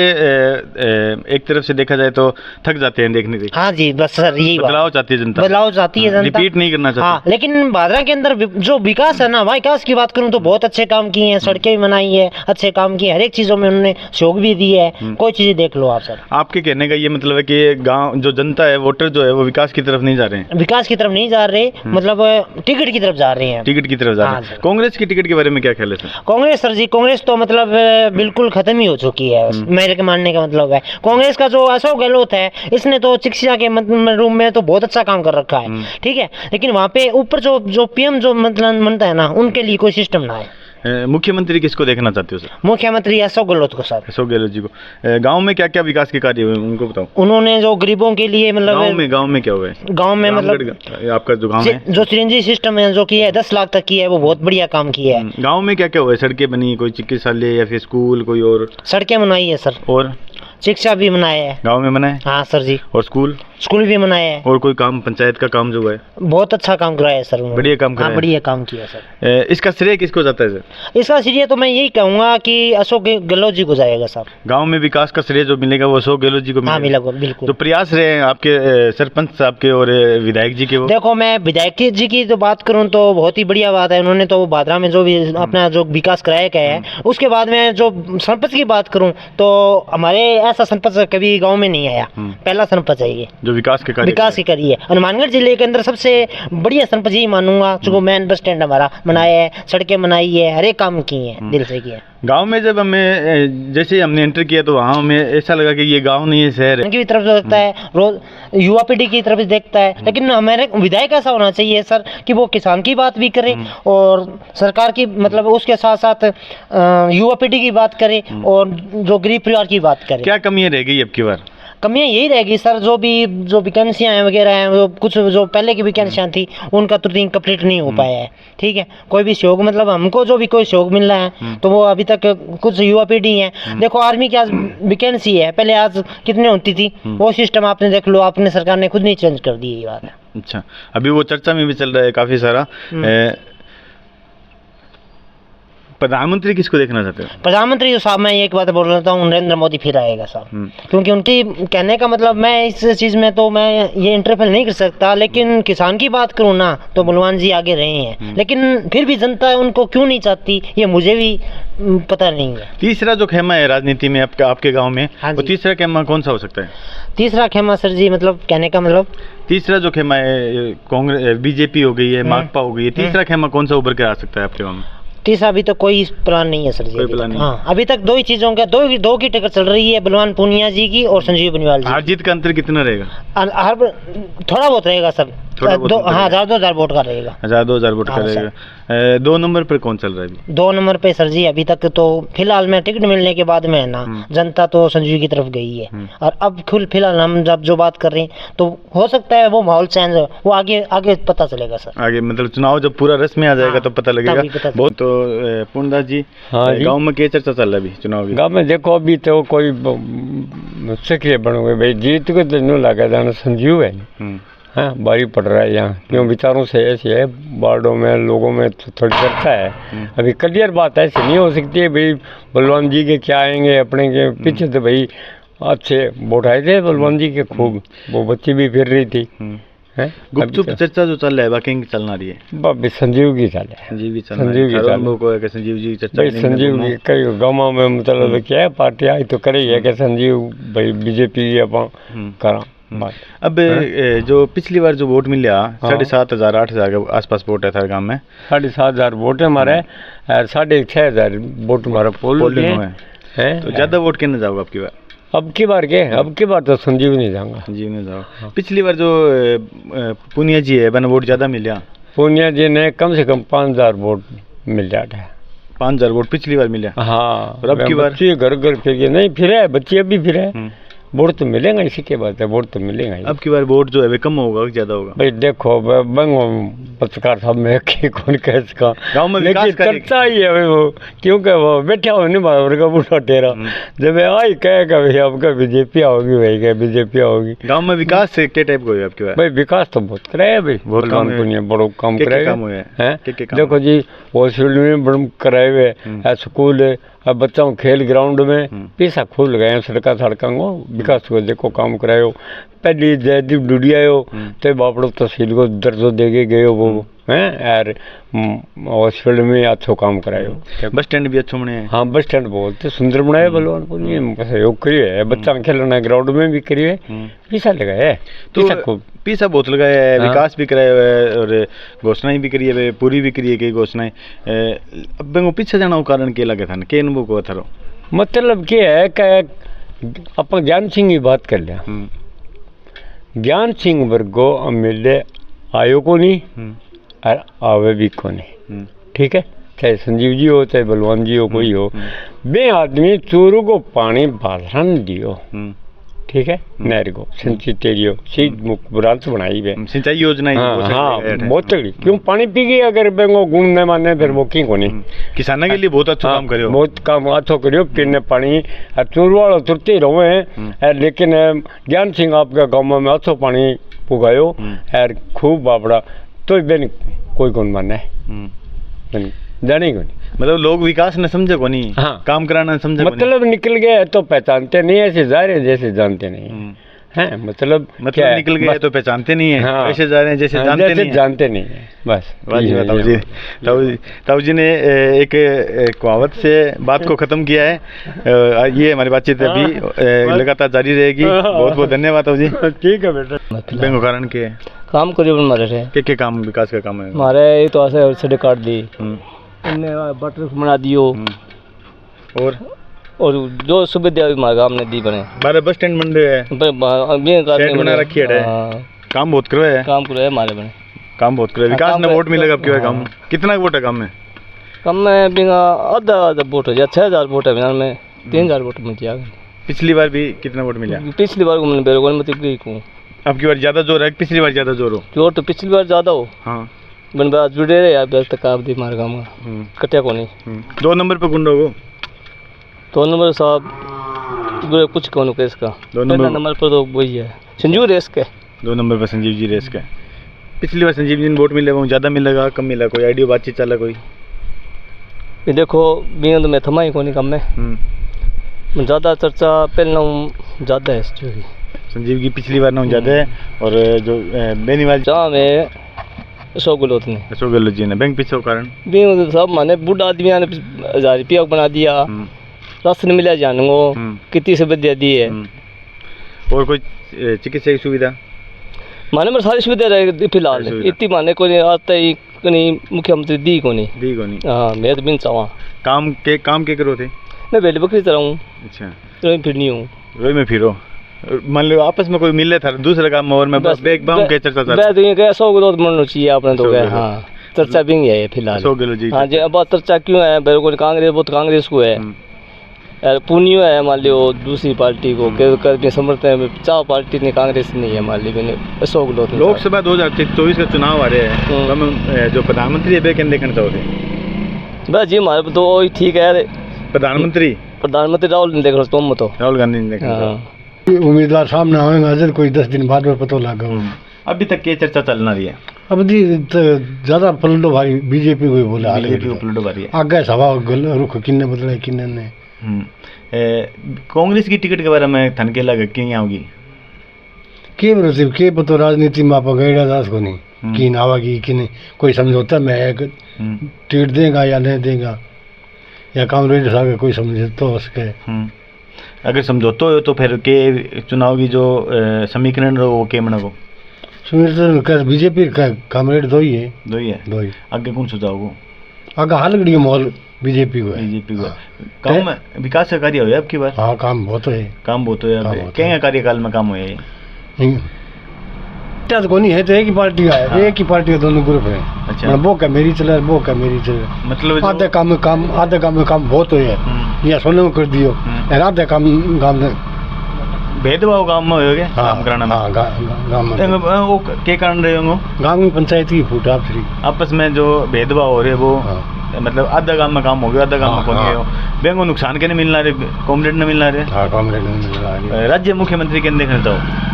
Speaker 2: एक तरफ से देखा जाए तो थक जाते हैं देखने से।
Speaker 5: हाँ जी, बस सर यही
Speaker 2: बदलाव चाहती है जनता,
Speaker 5: बदलाव चाहती है जनता,
Speaker 2: रिपीट नहीं करना चाहती।
Speaker 5: हाँ, लेकिन भादरा के अंदर जो विकास है ना, विकास की बात करूँ तो बहुत अच्छे काम किए हैं, सड़कें भी बनाई है, अच्छे काम किए, हर एक चीजों में उन्होंने सहयोग भी दी है। कोई चीज देख लो आप सर।
Speaker 2: आपके कहने का ये मतलब है कि गाँव जो जनता है, वोटर जो है वो विकास की तरफ नहीं जा रहे हैं?
Speaker 5: विकास की तरफ नहीं जा रहे, मतलब टिकट की तरफ जा रहे हैं।
Speaker 2: टिकट की तरफ जा रहे हैं। कांग्रेस की टिकट के बारे में क्या ख्याल है सर?
Speaker 5: कांग्रेस सर जी, कांग्रेस तो मतलब बिल्कुल खत्म ही हो चुकी है, मेरे के मानने का मतलब है। कांग्रेस का जो अशोक गहलोत है, इसने तो शिक्षा के रूम में तो बहुत अच्छा काम कर रखा है, ठीक है, लेकिन वहाँ पे ऊपर जो PM जो मतलब बनता है ना, उनके लिए कोई सिस्टम ना है।
Speaker 2: मुख्यमंत्री किसको देखना चाहते हो सर?
Speaker 5: मुख्यमंत्री अशोक गहलोत को सर।
Speaker 2: अशोक गहलोत जी को। गांव में क्या क्या विकास के कार्य हुए उनको बताओ।
Speaker 5: उन्होंने जो गरीबों के लिए मतलब
Speaker 2: गांव में क्या हुआ है?
Speaker 5: गांव में मतलब
Speaker 2: आपका जो गांव है, जो
Speaker 5: चिरंजीवी सिस्टम है जो किया है, 10 लाख तक की है, वो बहुत बढ़िया काम किया है।
Speaker 2: गाँव में क्या क्या हुआ है? सड़कें बनी, कोई चिकित्सालय या फिर स्कूल, कोई और?
Speaker 5: सड़कें बनाई है सर, और शिक्षा भी बनाया है गाँव में बनाए। हाँ सर जी। और स्कूल भी बनाया है। और कोई काम पंचायत का काम जो है बहुत अच्छा काम कराया है सर, बढ़िया काम कराया। हाँ, बढ़िया काम किया सर।
Speaker 2: इसका श्रेय किसको जाता है सर?
Speaker 5: इसका श्रेय तो मैं यही कहूँगा कि अशोक गहलोत जी को जाएगा सर।
Speaker 2: गांव में विकास का श्रेय जो मिलेगा वो अशोक गहलोत जी को मिलेगा? हाँ मिलेगा, बिल्कुल। तो प्रयास रहे हैं आपके सरपंच साहब के और विधायक जी के? वो देखो,
Speaker 5: मैं विधायक जी की तो बात करूँ तो बहुत ही बढ़िया बात है, उन्होंने तो भादरा में जो भी अपना जो विकास कराया गया है। उसके बाद में जो सरपंच की बात करूँ तो हमारे ऐसा सरपंच कभी गांव में नहीं आया, पहला सरपंच है ये
Speaker 2: जो विकास के कार्य
Speaker 5: विकास ही करी है। हनुमानगढ़ जिले के अंदर सबसे बढ़िया सरपंच यही मानूंगा, जो मैन बस स्टैंड हमारा बनाया है, सड़कें बनाई है, हर एक काम किए हैं, दिल से किया है।
Speaker 2: गांव में जब हमें जैसे हमने एंटर किया तो वहाँ हमें ऐसा लगा कि ये गांव नहीं है, शहर है।
Speaker 5: उनकी भी तरफ से देखता है, रोज युवा पीढ़ी की तरफ से देखता है, लेकिन हमारे विधायक ऐसा होना चाहिए सर कि वो किसान की बात भी करे और सरकार की मतलब उसके साथ साथ युवा पीढ़ी की बात करे और जो गरीब परिवार की बात करे।
Speaker 2: क्या कमियाँ रह गई अब की बार?
Speaker 5: कमियाँ यही रहेगी सर, जो वैकेंसियाँ हैं वगैरह हैं, वो कुछ जो पहले की वैकेंसियाँ थी उनका तुरंत कंप्लीट नहीं हो पाया है, ठीक है। कोई भी सहयोग मतलब हमको जो भी कोई सहयोग मिल रहा है तो वो अभी तक कुछ युवा पीढ़ी है। देखो आर्मी की आज वैकेंसी है, पहले आज कितने होती थी, वो सिस्टम आपने देख लो, आपने सरकार ने खुद नहीं चेंज कर दी, ये बात है।
Speaker 2: अच्छा, अभी वो चर्चा में भी चल रहा है काफ़ी सारा। प्रधानमंत्री किसको देखना चाहते हो?
Speaker 5: प्रधानमंत्री जो साहब, मैं एक बात बोल रहा हूँ, नरेंद्र मोदी फिर आएगा साहब, क्योंकि उनकी कहने का मतलब, मैं इस चीज़ में तो मैं ये इंटरफेयर नहीं कर सकता, लेकिन किसान की बात करूँ ना तो बलवान जी आगे रहे हैं, लेकिन फिर भी जनता उनको क्यों नहीं चाहती ये मुझे भी पता नहीं है।
Speaker 2: तीसरा जो खेमा है राजनीति में आपके गाँव में, वो तीसरा खेमा कौन सा हो सकता है?
Speaker 5: तीसरा खेमा सर जी, मतलब कहने का मतलब
Speaker 2: तीसरा जो खेमा है, कांग्रेस बीजेपी हो गई है, माकपा हो गई है, तीसरा खेमा कौन सा उभर के आ सकता है आपके गाँव में?
Speaker 5: तीसरा अभी तो कोई प्लान नहीं है सर जी,
Speaker 2: कोई प्लान नहीं।
Speaker 5: हाँ, अभी तक दो ही चीज़ों का दो की टक्कर चल रही है, बलवान पूनिया जी की और संजीव बनिवाल जी।
Speaker 2: हार जीत का अंतर कितना रहेगा?
Speaker 5: हर थोड़ा बहुत रहेगा सर, हाँ 1000-2000 वोट का रहेगा।
Speaker 2: 1000-2000 वोट का रहेगा। 2 नंबर पर कौन चल रहा है अभी?
Speaker 5: 2 नंबर पे सर जी अभी तक तो फिलहाल में टिकट मिलने के बाद में है ना, जनता तो संजीव की तरफ गई है, और अब फिलहाल हम जब जो बात कर रहे हैं तो हो सकता है वो माहौल चेंज हो, वो आगे पता चलेगा सर।
Speaker 2: आगे मतलब चुनाव जब पूरा रस में आ जाएगा तो पता लगेगा। बहुत तो पूर्णदास जी,
Speaker 3: हाँ जी,
Speaker 2: गाँव में क्या चर्चा चल रहा है अभी चुनाव की?
Speaker 3: गाँव में देखो अभी तो कोई सक्रिय बनोगे भाई, जीत को तो नहीं लगा जाना संजीव है, हाँ भारी पड़ रहा है यहाँ, क्यों विचारों से ऐसी है, वार्डों में लोगों में तो थोड़ी चर्चा है। अभी क्लियर बात ऐसी नहीं हो सकती है भाई बलवान जी के क्या आएंगे अपने के पीछे, तो भाई अच्छे वोट आए थे बलवान जी के खूब, वो बच्ची भी फिर रही थी।
Speaker 2: गुपचुप चर्चा जो चल रहा है बाकी की चलना रही है,
Speaker 3: संजीव की चाल है,
Speaker 2: संजीव की
Speaker 3: संजीव की चाल,
Speaker 2: संजीव जी चर्चा,
Speaker 3: संजीव की कई गाँव में मतलब क्या है, पार्टी आई तो करेगी है कि संजीव भाई बीजेपी अपन करा।
Speaker 2: अब जो पिछली बार जो वोट मिला 7,500-8,000 के आसपास वोट है था गाँव में,
Speaker 3: 7,500 वोट है हमारे, 6,500 वोट हमारा पोलिंग है।
Speaker 2: तो ज्यादा वोट कहने जाओगे आपकी बार?
Speaker 3: अब की बार तो संजीव नहीं जाऊंगा,
Speaker 2: संजीव नहीं जाओ। पिछली बार जो पूनिया जी है बना वोट ज्यादा मिला,
Speaker 3: पूनिया जी ने कम से कम 5,000 वोट मिल जाता है।
Speaker 2: 5,000 वोट पिछली बार मिला?
Speaker 3: हाँ,
Speaker 2: और अब की बार
Speaker 3: घर घर फिर नहीं फिर है, बच्चे अभी फिर है, वोट तो मिलेगा, इसी के बाद है वोट तो मिलेगा।
Speaker 2: अब की बार वोट जो है वे कम होगा ज्यादा होगा?
Speaker 3: भाई देखो पत्रकार साहब में कौन कह सका,
Speaker 2: गाँव में
Speaker 3: लेकिन चर्चा ही है भाई, वो क्योंकि वो बैठा हो नहीं बाबर का बूढ़ा टेरा, जब आई कहेगा भाई आपका बीजेपी आओगी, भाई क्या बीजेपी आओगी।
Speaker 2: गाँव में विकास से क्या टाइप का आपकी बार?
Speaker 3: भाई विकास तो बहुत कराया भाई, बहुत काम बड़ो काम कराया है। देखो जी हॉस्पिटल में बड़ा कराए हुए, स्कूल है, अब बच्चों खेल ग्राउंड में पैसा खुल गए, सड़का को विकास को देखो काम करायो। पहली जयदीप डुडियायो तो बापड़ो तहसील को दर्जो देके गए वो हैं यार, हॉस्पिटल में अच्छो काम करायो।
Speaker 2: बस स्टैंड भी अच्छो बनाया है?
Speaker 3: हाँ बस स्टैंड बहुत सुंदर बनाया बलवानपुर में, सहयोग करिए है, बच्चा खेलना ग्राउंड में भी करिए, पैसा लगाया है
Speaker 2: तो पैसा बहुत लगाया है, विकास भी कराया है और घोषणाएं भी करी है, पूरी भी करी है कई घोषणाएं। अब वो पीछे जाना वो कारण क्या लगे था, क्या अनुभव को था?
Speaker 3: मतलब क्या है कि अपन ज्ञान सिंह की बात कर लिया, ज्ञान सिंह वर्गो एमएलए आयो को नहीं और आवे भी को नहीं, ठीक है, चाहे संजीव जी हो चाहे बलवान जी हो कोई हो, बे आदमी चोरों को पानी बाधरन दियो, ठीक है, नहर को सिंचाई तेरियो ब्रांच बनाई है,
Speaker 2: सिंचाई योजना।
Speaker 3: हाँ बहुत तगड़ी, क्यों पानी पी गई अगर बेंगो गुण न माने फिर वो क्यों नहीं,
Speaker 2: किसानों के लिए बहुत अच्छा काम करियो,
Speaker 3: बहुत काम अच्छो करियो, पीने पानी चोर वालों तुरते रहो हैं, लेकिन ज्ञान सिंह आपका गाँव में अच्छो पानी पुगायो यार खूब बापड़ा, तो बेन कोई कौन माने जाने को नहीं,
Speaker 2: मतलब लोग विकास न समझे को नहीं, हाँ काम कराना समझे,
Speaker 3: मतलब निकल गए तो पहचानते नहीं, ऐसे जा रहे जैसे जानते नहीं हैं मतलब
Speaker 2: मतलब निकल गए तो पहचानते नहीं है,
Speaker 3: हाँ।
Speaker 2: ऐसे जा रहे हैं जैसे जानते नहीं है।
Speaker 3: जानते नहीं है बस।
Speaker 2: ताऊ जी ने एक कहावत से बात को ख़त्म किया है। ये हमारी बातचीत अभी लगातार जारी रहेगी। बहुत बहुत धन्यवाद ताऊ जी।
Speaker 3: ठीक है बेटा।
Speaker 2: बैंक कारण के
Speaker 3: काम करिए हमारे से
Speaker 2: क्या काम विकास का काम है
Speaker 3: हमारे ये तो ऐसे सड़क काट दी, इनने बटर बना दियो और जो सुविधा हमारे गाँव ने दी बने।
Speaker 2: हमारे बस स्टैंड बन रहे हैं, शेड बना रखी है। काम बहुत करवाए है,
Speaker 3: काम करवाए हमारे बने,
Speaker 2: काम बहुत करवाए। विकास ने वोट मिलेगा अब क्यों है काम? कितना वोट है काम में?
Speaker 3: कम में बिना आधा वोट हो जाए। 6000 वोट है बिहार में, 3000 वोट मिल जाएगा।
Speaker 2: पिछली बार भी कितना वोट मिला?
Speaker 3: पिछली बार को मैंने बेरोगन में गई को।
Speaker 2: अब की बार ज्यादा जोर है, पिछली बार ज्यादा जोर हो?
Speaker 3: जोर तो पिछली बार ज्यादा हो।
Speaker 2: हाँ
Speaker 3: बन बात जुड़े रहे यार तक आप दी हमारे गाँव का कटिया को नहीं।
Speaker 2: 2 नंबर पे कौन रहोगे?
Speaker 3: 2 नंबर साहब कुछ कौन केस का
Speaker 2: 2
Speaker 3: नंबर पर तो वही है संजीव रेस के।
Speaker 2: 2 नंबर पर संजीव जी रेस के। पिछली बार संजीव जी ने वोट मिलेगा, ज़्यादा मिलेगा कम मिला? कोई आइडिया बातचीत चला कोई?
Speaker 3: ये देखो बिना तो मैं थमा ही कौन कम में ज़्यादा चर्चा पहले ज़्यादा है
Speaker 2: संजीव की पिछली बार ना ज़्यादा है। और जो बेनीवाल
Speaker 3: जहाँ में अशोक गहलोत
Speaker 2: जी ने बैंक पीछे कारण
Speaker 3: भी सब माने बूढ़ा आदमी ने 1000 रुपया बना दिया, राशन मिला जाने को कितनी सुविधा दी है।
Speaker 2: और कोई चिकित्सा की सुविधा
Speaker 3: माने में सारी सुविधा रहे फिलहाल इतनी माने को आता ही नहीं मुख्यमंत्री दी को नहीं। हाँ मैं तो बिन चावा
Speaker 2: काम के करो थे।
Speaker 3: मैं बेल बकरी तरह हूँ।
Speaker 2: अच्छा
Speaker 3: रोई फिरनी हूँ,
Speaker 2: रोई में फिरो। मान लो आपस में कोई मिले था दूसरे काम और मैं बस बेग बाम के चर्चा चल
Speaker 3: तो ये 100 किलो मनना चाहिए आपने तो गए। हाँ चर्चा भी है फिलहाल
Speaker 2: 100 किलो जी।
Speaker 3: हाँ जी अब चर्चा क्यों है बिल्कुल कांग्रेस बहुत कांग्रेस को है यार पुनियो है मान लियो दूसरी पार्टी को कर समर्थन है। 4 पार्टी ने कांग्रेस नहीं है मान ली मैंने 100 किलो।
Speaker 2: लोकसभा 2024 का चुनाव आ रहे हैं, जो प्रधानमंत्री है क्या देखना चाहोगे?
Speaker 3: बस जी हमारे तो वही ठीक है।
Speaker 2: प्रधानमंत्री
Speaker 3: राहुल ने देख रहा तुम तो
Speaker 2: राहुल गांधी ने देखना।
Speaker 7: उम्मीदवार सामने आएंगे कोई 10 दिन बाद में पता लगा।
Speaker 2: अभी तक ये चर्चा चलना रही है?
Speaker 7: अब जी ज्यादा पलटो भारी बीजेपी को बोला,
Speaker 2: बीजेपी को पलटो भारी है।
Speaker 7: आगे सभा रुख किन्ने बदला किन्ने ने।
Speaker 2: कांग्रेस की टिकट के बारे में थनके लगे क्या होगी?
Speaker 7: के भरोसे के पतो राजनीति में आप गैड़ा दास को नहीं की आवागी कि नहीं कोई समझौता में है टिकट देगा या नहीं देगा या कांग्रेस आगे कोई समझौता हो सके।
Speaker 2: अगर समझौता हो तो फिर के चुनाव की जो समीकरण रहो वो के मना को
Speaker 7: समीकरण बीजेपी का कांग्रेस दो ही है।
Speaker 2: आगे कौन सुझाव को
Speaker 7: आगे हाल घड़ी माहौल बीजेपी को
Speaker 2: काम में विकास का कार्य हो आपकी बार?
Speaker 7: हाँ काम बहुत है।
Speaker 2: क्या कार्यकाल में काम हुए?
Speaker 7: कोनी है तो एक ही पार्टी का है। एक ही पार्टी का दोनों ग्रुप है।
Speaker 2: अच्छा
Speaker 7: वो का मेरी चले वो का मेरी चले
Speaker 2: मतलब
Speaker 7: आधे काम में काम बहुत है या सोने में कर दियो आधे काम में
Speaker 2: भेदभाव गाँव में हो गए काम कराना में।
Speaker 7: गाँव में
Speaker 2: वो के कारण रहे होंगे
Speaker 7: गाँव में पंचायत की फूट
Speaker 2: आपस में जो भेदभाव हो रहे वो मतलब आधा गाँव में काम हो गया आधा गाँव में कौन गए बैंक को नुकसान के नहीं मिलना रहे कॉमरेड ने मिलना रहे। राज्य मुख्यमंत्री के देखना चाहो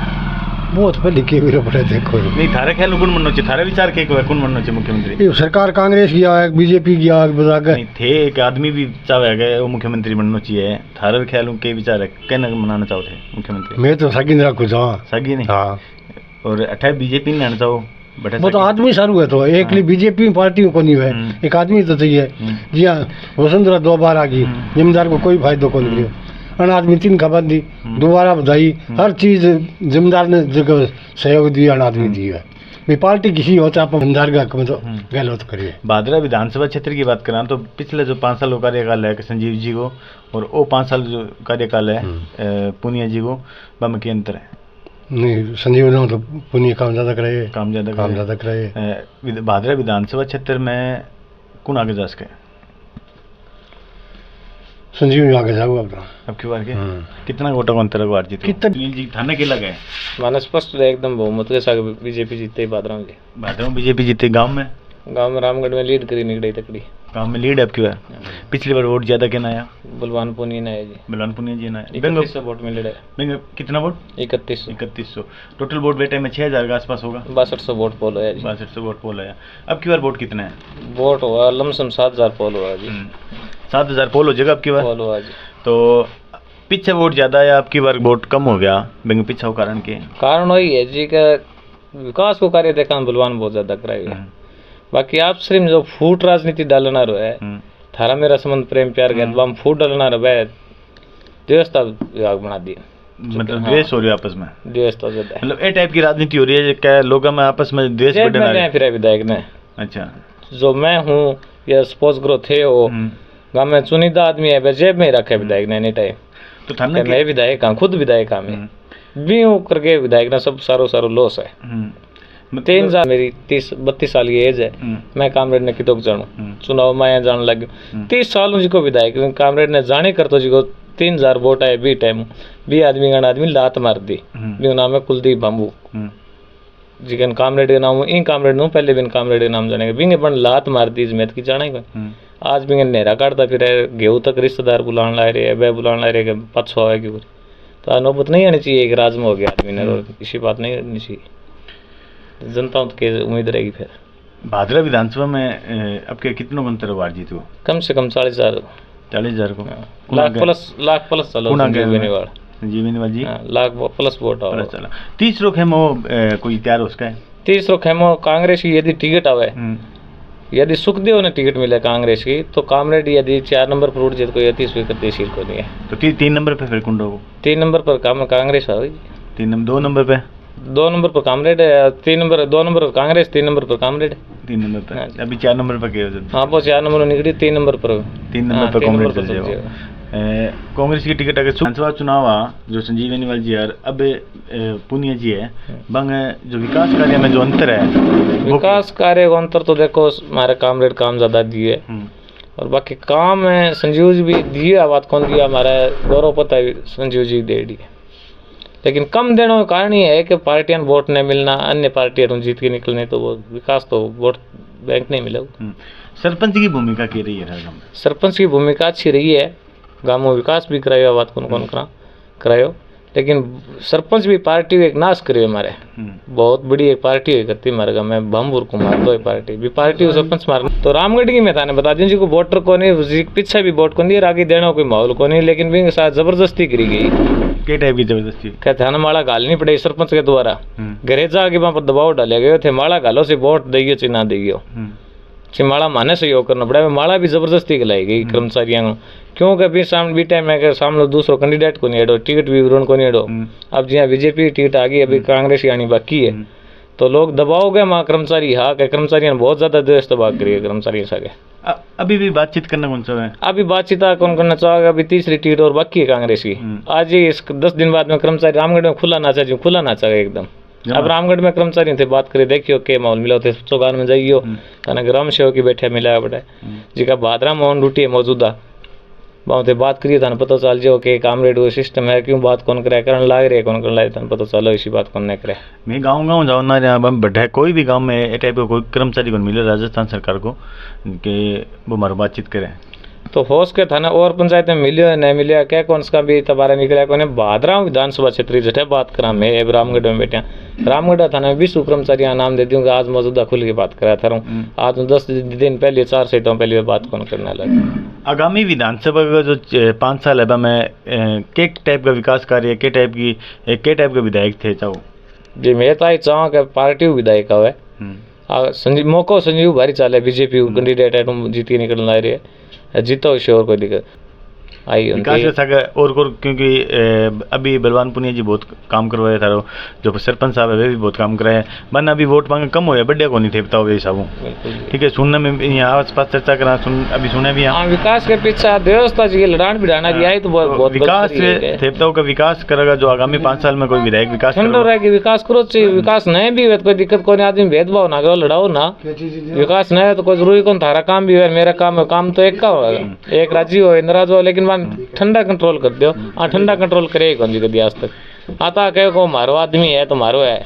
Speaker 7: बहुत पहले के भी पड़े देखो
Speaker 2: नहीं थारे ख्याल कौन बनना चाहिए? थारे विचार के कौन बनना चाहिए मुख्यमंत्री?
Speaker 7: ये सरकार कांग्रेस की आग बीजेपी की आग बता नहीं
Speaker 2: थे एक आदमी भी चाहे वो मुख्यमंत्री बनना चाहिए। थारे ख्याल के विचार है कहना मनाना चाहते मुख्यमंत्री?
Speaker 7: मैं तो सगी रखू जाऊँ
Speaker 2: सगी नहीं।
Speaker 7: हाँ
Speaker 2: और 28 बीजेपी नहीं आना चाहो
Speaker 7: वो तो आदमी सारू है तो एक बीजेपी पार्टी को नहीं है एक आदमी तो चाहिए। जी हाँ वसुंधरा 2 बार आ गई जिम्मेदार को कोई फायदा को नहीं अन आदमी 3 खबर दी दोबारा बधाई हर चीज जिम्मेदार ने जगह सहयोग दिया अन आदमी दी है पार्टी किसी होता आप जिम्मेदार का तो गलत करिए।
Speaker 2: भादरा विधानसभा क्षेत्र की बात करें तो पिछले जो 5 साल का कार्यकाल है संजीव जी को और वो 5 साल जो कार्यकाल है पुनिया जी को बम के अंतर है?
Speaker 7: नहीं संजीव ने तो पुनिया काम ज़्यादा कराए।
Speaker 2: भादरा विधानसभा क्षेत्र में कौन आगे जा सके?
Speaker 7: संजीव आगे जाओ
Speaker 2: अब की बार के कितना वोटों का अंतर है जीत जी थाने के लगे
Speaker 3: माना स्पष्ट एकदम बहुमत के साथ बीजेपी जीते भादरा में
Speaker 2: बीजेपी जीते। गांव में
Speaker 3: रामगढ़ में लीड करी निकड़ी तकड़ी
Speaker 2: गांव में लीड है अब की बार? पिछली बार वोट ज्यादा कहना आया
Speaker 3: बलवान पुनिया ने आया जी।
Speaker 2: बलवान पुनिया जी ने
Speaker 3: 3100 वोट में लड़े।
Speaker 2: कितना वोट? 3100 टोटल वोट बेटे में 6000 के आसपास होगा।
Speaker 3: 6200 वोट पोल है जी।
Speaker 2: 6200 वोट पोल है। अब की बार वोट कितना है?
Speaker 3: वोट हुआ लमसम 7000 पोल हुआ जी।
Speaker 2: 7000 पोल हो जाएगा अब की बार
Speaker 3: पोल हुआ जी।
Speaker 2: तो पीछे वोट ज़्यादा है, आपकी बार वोट कम हो गया, बेंग पीछे हो कारण के?
Speaker 3: कारण वही है जी का विकास को कार्य देखा बलवान बहुत ज्यादा कराएगा। बाकी आप सिर्फ जो फूट राजनीति डालना रहे थारा मेरा संबंध प्रेम प्यार गया तो हम फूट डालना रहे व्यवस्था विभाग बना दिया,
Speaker 2: मतलब द्वेष हो रही है आपस में,
Speaker 3: द्वेष तो ज्यादा
Speaker 2: मतलब ए टाइप की राजनीति हो रही है क्या लोगों में आपस में द्वेष बढ़ने लगा है?
Speaker 3: फिर विधायक ने
Speaker 2: अच्छा
Speaker 3: जो मैं हूँ या सपोज करो थे वो गाँव में चुनिंदा आदमी है जेब में ही रखे विधायक ने एनी टाइम।
Speaker 2: तो थाना
Speaker 3: मैं विधायक हाँ, खुद विधायक हाँ मैं भी हूँ करके विधायक ना सब सारो लॉस है। 3 साल मेरी 32 साल की एज है, मैं कामरेड ने कितों जानू चुनाव में यहाँ जाने लग 30 साल जी को विधायक कामरेड ने जाने कर तो जी को 3000 वोट आए बी टाइम बी आदमी का आदमी लात मार दी भी नाम है कुलदीप बाबू जिकन कामरेड के नाम इन कामरेड नु पहले बिन कामरेड के नाम जाने बिंगे बन लात मार दी जमेत की जाना ही आज बिंगे नेहरा काटता फिर गेहूं तक रिश्तेदार बुलाने ला रहे है बुलाने ला रहे के पछो है कि तो नौबत नहीं आनी चाहिए एक राज में हो गया आदमी ने इसी बात नहीं करनी चाहिए जनता के उम्मीद रहेगी। फिर
Speaker 2: भादरा विधानसभा में अब के कितनों को अंतर बार जीतो?
Speaker 3: कम से कम 40,000
Speaker 2: को
Speaker 3: लाख प्लस चलो
Speaker 2: जीवनवाल जी
Speaker 3: लाख प्लस वोट आओ
Speaker 2: चला। तीसरो खेमो कोई तैयार उसका है?
Speaker 3: तीसरो खेमो कांग्रेस की यदि टिकट आवे यदि सुखदेव ने टिकट मिले कांग्रेस की तो कामरेड यदि 4 नंबर पर उठ जाए कोई अति स्वीकृत सीट को नहीं है
Speaker 2: तो 3 नंबर पे फिर कुंडो
Speaker 3: 3 नंबर पर कांग्रेस है
Speaker 2: 2 नंबर पे
Speaker 3: 2 नंबर पर कामरेड है 2 नंबर पर कांग्रेस 3 नंबर पर कामरेड
Speaker 2: 3 नंबर पर अभी 4 नंबर पर क्या
Speaker 3: हाँ वो 4 नंबर निकली 3 नंबर पर
Speaker 2: कांग्रेस कांग्रेस की टिकट अगर विधानसभा चुनाव आ जो संजीव बेनीवाल जी और अब पुनिया जी है बंग जो विकास कार्य में जो अंतर है
Speaker 3: विकास कार्य का अंतर तो देखो हमारे कामरेड काम ज़्यादा दिए और बाकी काम है संजीव जी भी दिए बात कौन दिया हमारा गौरव पता है संजीव जी दे दिए लेकिन कम देने का कारण ये है कि पार्टियां वोट नहीं मिलना अन्य पार्टियां जीत के निकलने तो वो विकास तो वोट बैंक नहीं मिले।
Speaker 2: सरपंच की भूमिका क्या रही है?
Speaker 3: सरपंच की भूमिका अच्छी रही है गाँव में विकास भी करायो बात कौन करायो लेकिन सरपंच भी पार्टी एक नाश करियो हमारे बहुत बड़ी एक पार्टी हुई करती हमारे गाँव में भमपुर कुमार दो पार्टी भी पार्टी सरपंच मार तो रामगढ़ की मैं थाने बता दूं जी को वोटर को नहीं पीछे भी वोट को नहीं आगे देना कोई माहौल को नहीं लेकिन भी साथ जबरदस्ती करी गई
Speaker 2: क्या टाइप की जबरदस्ती
Speaker 3: कहते हैं माला घालनी पड़ेगी सरपंच के द्वारा घरे जाके वहाँ पर दबाव डाले गए थे माला घालो से वोट देगी ची ना देगी माला माने सहयोग करना पड़ा माला भी जबरदस्ती खिलाई गई कर्मचारियों को क्योंकि अभी सामने भी टाइम है सामने दूसरो कैंडिडेट को नहीं हटो टिकट विवरण को नहीं हटो अब जी बीजेपी टिकट आ गई अभी कांग्रेस आनी बाकी है तो लोग दबाव गए वहाँ कर्मचारी हाँ के कर्मचारियों ने बहुत ज्यादा देश दबाव करिए कर्मचारियों से
Speaker 2: अभी भी बातचीत करना कौन सा है?
Speaker 3: अभी बातचीत कौन करना चाहेगा अभी तीसरी टिकट और बाकी है कांग्रेस की आज ही इस 10 दिन बाद में कर्मचारी रामगढ़ में खुला नाचा एकदम अब रामगढ़ में कर्मचारी थे बात करे देखियो के माहौल मिला थे चौगान में जाइयो थाना ग्राम सेवक की बैठे मिला बटे जिका भादरा मोहन रूटी है मौजूदा वहाँ थे बात करिए थाने पता चल जाओ कि कामरेड वो सिस्टम है क्यों बात कौन करे करने लाग रहे कौन लाए थाने पता चलो इसी बात कौन नहीं करे।
Speaker 2: मैं गाँव जाऊँ ना जहाँ बैठे कोई भी गाँव में टाइप का कोई कर्मचारी को मिले राजस्थान सरकार को कि वो हमारे बातचीत करें
Speaker 3: तो होश के थाना और पंचायत में मिलियो नहीं मिलिया क्या कौन सा भी तबारा निकला कौन भादरा विधानसभा क्षेत्र जटे बात करा मैं रामगढ़ में बैठा रामगढ़ थाना में 20 कर्मचारी नाम दे दूंगा आज मौजूदा खुल के बात करा था आज 10 दिन पहले 4 सीटों पहले बात कौन करने लगा।
Speaker 2: आगामी विधानसभा का जो 5 साल है मैं के टाइप का विकास कार्य के टाइप के विधायक थे चाहो
Speaker 3: जी मैं तो चाहूँ कि पार्टी विधायक है संजीव भारी चाले बीजेपी कैंडिडेट है जीत के निकलना रही है जीतो इसे और कोई दिक्कत आई
Speaker 2: विकास और क्योंकि अभी बलवान पुनिया जी बहुत काम करवाए था जो सरपंच साहब है वे भी बहुत काम कराए वरना अभी वोट मांगे कम हो बढ़िया को नहीं थे बताओ ये सब ठीक है सुनने में यहाँ आस पास चर्चा करा अभी सुने भी यहाँ
Speaker 3: विकास के पीछे व्यवस्था जी लड़ान बिड़ाना भी आई तो बहुत
Speaker 2: विकास थे बताओ का विकास करेगा जो आगामी 5 साल में कोई विधायक विकास
Speaker 3: रहेगी विकास करो चाहिए विकास नहीं भी कोई दिक्कत कोई आदमी भेदभाव ना करो लड़ाओ ना विकास नहीं है तो कोई जरूरी कौन थारा काम भी है मेरा काम तो एक का होगा एक राज्य हो नाराज हो लेकिन ठंडा कंट्रोल कर दो ठंडा कंट्रोल करे कौन जी कभी आज तक आता कहो को मारो आदमी है तो मारो है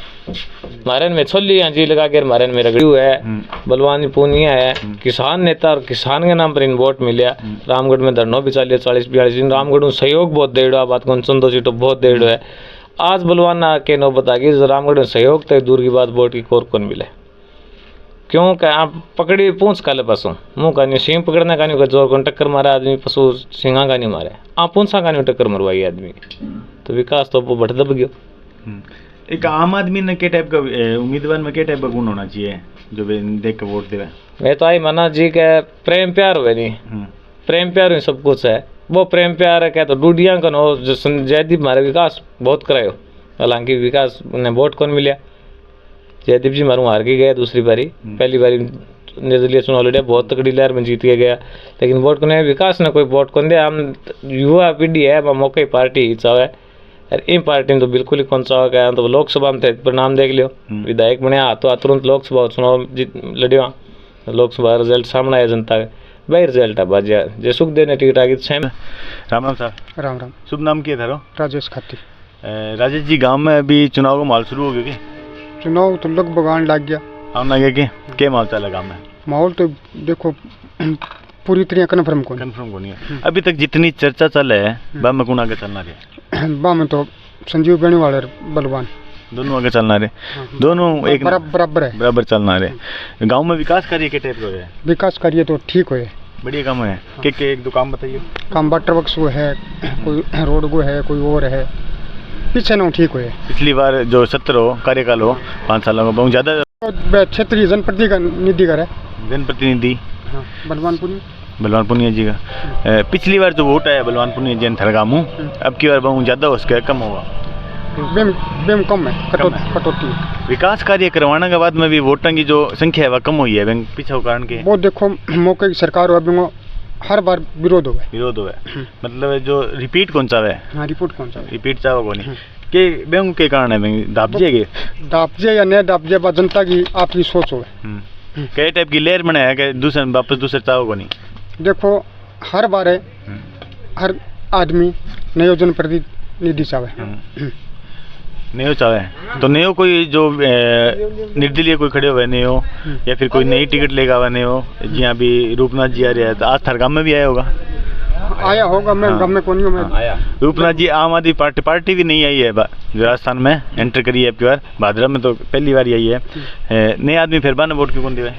Speaker 3: मारे में छोली जी लगा के मारे में रगड़ू है बलवानी पूनिया है किसान नेता और किसान के नाम पर इन वोट मिले रामगढ़ में धरनो भी चलिए 40-42 दिन रामगढ़ में सहयोग बहुत दे रहा बात कौन संतोषी तो बहुत दे रहा है आज बलवाना के नौबत आ गई रामगढ़ में सहयोग तो दूर की बात वोट की कोर कौन मिले क्यों क्या आप पकड़ी पूछ काले पसू मुँह का नहीं सिंह पकड़ना का नहीं का जोर को टक्कर मारा आदमी पशु सिंगा का नहीं मारे आप पूछा का नहीं टक्कर मरवाई आदमी तो विकास तो वो बढ़ दब गयो।
Speaker 2: एक आम आदमी ने के टाइप का उम्मीदवार में के टाइप का गुण होना चाहिए जो वे देख के वोट देवे? मैं
Speaker 3: तो आई माना जी के प्रेम प्यार हुए नहीं प्रेम प्यार में सब कुछ है वो प्रेम प्यार है क्या तो डूडिया का नो जो जयदीप मारे विकास बहुत करायो हालांकि विकास ने वोट कौन मिला जयदीप जी मारू हार के गए दूसरी बारी पहली बारी निर्दलीय चुनाव लड़े बहुत तकड़ी लहर में जीत के गया लेकिन वोट को विकास ने कोई वोट कौन दिया हम युवा पीढ़ी है मौके पार्टी चाहे इन पार्टी तो बिल्कुल ही कौन चाह गया तो लोकसभा में परिणाम देख लियो विधायक बने तो तुरंत लोकसभा चुनाव लड़ियो लोकसभा रिजल्ट सामने आया जनता के भाई रिजल्ट है बाजिया जे सुखदेव ने टिकट आगे सेम।
Speaker 2: राम राम साहब।
Speaker 9: राम राम।
Speaker 2: शुभ नाम क्या था?
Speaker 9: राजेश खाती।
Speaker 2: राजेश जी गांव में अभी चुनाव का माहौल शुरू हो गया?
Speaker 9: चुनाव तो लगभग आने लग गया।
Speaker 2: आने लग गया क्या माहौल चला गांव में?
Speaker 9: माहौल तो देखो पूरी तरह कन्फर्म को
Speaker 2: नहीं है। अभी तक जितनी चर्चा चल है बा में कौन आगे चलना रहे?
Speaker 9: बा में तो संजीव बेनीवाल और बलवान दोनों
Speaker 2: आगे चलना रहे। दोनों एक
Speaker 9: बराबर है
Speaker 2: बराबर चलना रहे। गांव में विकास कार्य के टाइप हो है?
Speaker 9: विकास कार्य तो ठीक हो
Speaker 2: बढ़िया काम है। के एक दो काम बताइए।
Speaker 9: काम वाटर वर्क्स वो है कोई रोड को है कोई और है पीछे ना ठीक हो।
Speaker 2: पिछली बार जो सत्र हो कार्यकाल हो 5 सालों का बहुत ज़्यादा
Speaker 9: क्षेत्रीय जनप्रतिनिधि का है
Speaker 2: जनप्रतिनिधि
Speaker 9: बलवान
Speaker 2: पुनिया जी का। पिछली बार जो वोट आया बलवान पुनिया जी थरगामू अब की बार बहुत ज़्यादा हो उसका कम होगा?
Speaker 9: बेम कम है कटौती।
Speaker 2: विकास कार्य करवाने के बाद में भी वोटों की जो संख्या है वह कम हुई है पीछे कारण के?
Speaker 9: वो देखो मौके की सरकार हो हर बार विरोध हो
Speaker 2: मतलब जो रिपीट कौन सा है?
Speaker 9: हाँ
Speaker 2: रिपीट चाहो कौन के बैंक के कारण है
Speaker 9: दापजे या नहीं दापजे बा जनता की आपकी सोच हो
Speaker 2: कई टाइप की लेयर बनाया है कि दूसरे वापस दूसरे चाहो को नहीं?
Speaker 9: देखो हर बार है हर आदमी नियोजन प्रतिनिधि चाहे
Speaker 2: नयो चाहे तो नयो कोई जो निर्दलीय कोई खड़े हुए नयो या फिर कोई नई टिकट लेगा हुआ नयो जी अभी रूपनाथ जी आ रहे हैं तो आज थरगाम में भी आया होगा
Speaker 9: मैं गम में कौन हूँ मैं
Speaker 2: आया। रूपनाथ जी आम आदमी पार्टी भी नहीं आई है जो राजस्थान में एंटर करी है आपकी बार भाद्रा में तो पहली बार आई है नए आदमी फिर बार वोट क्यों दिया?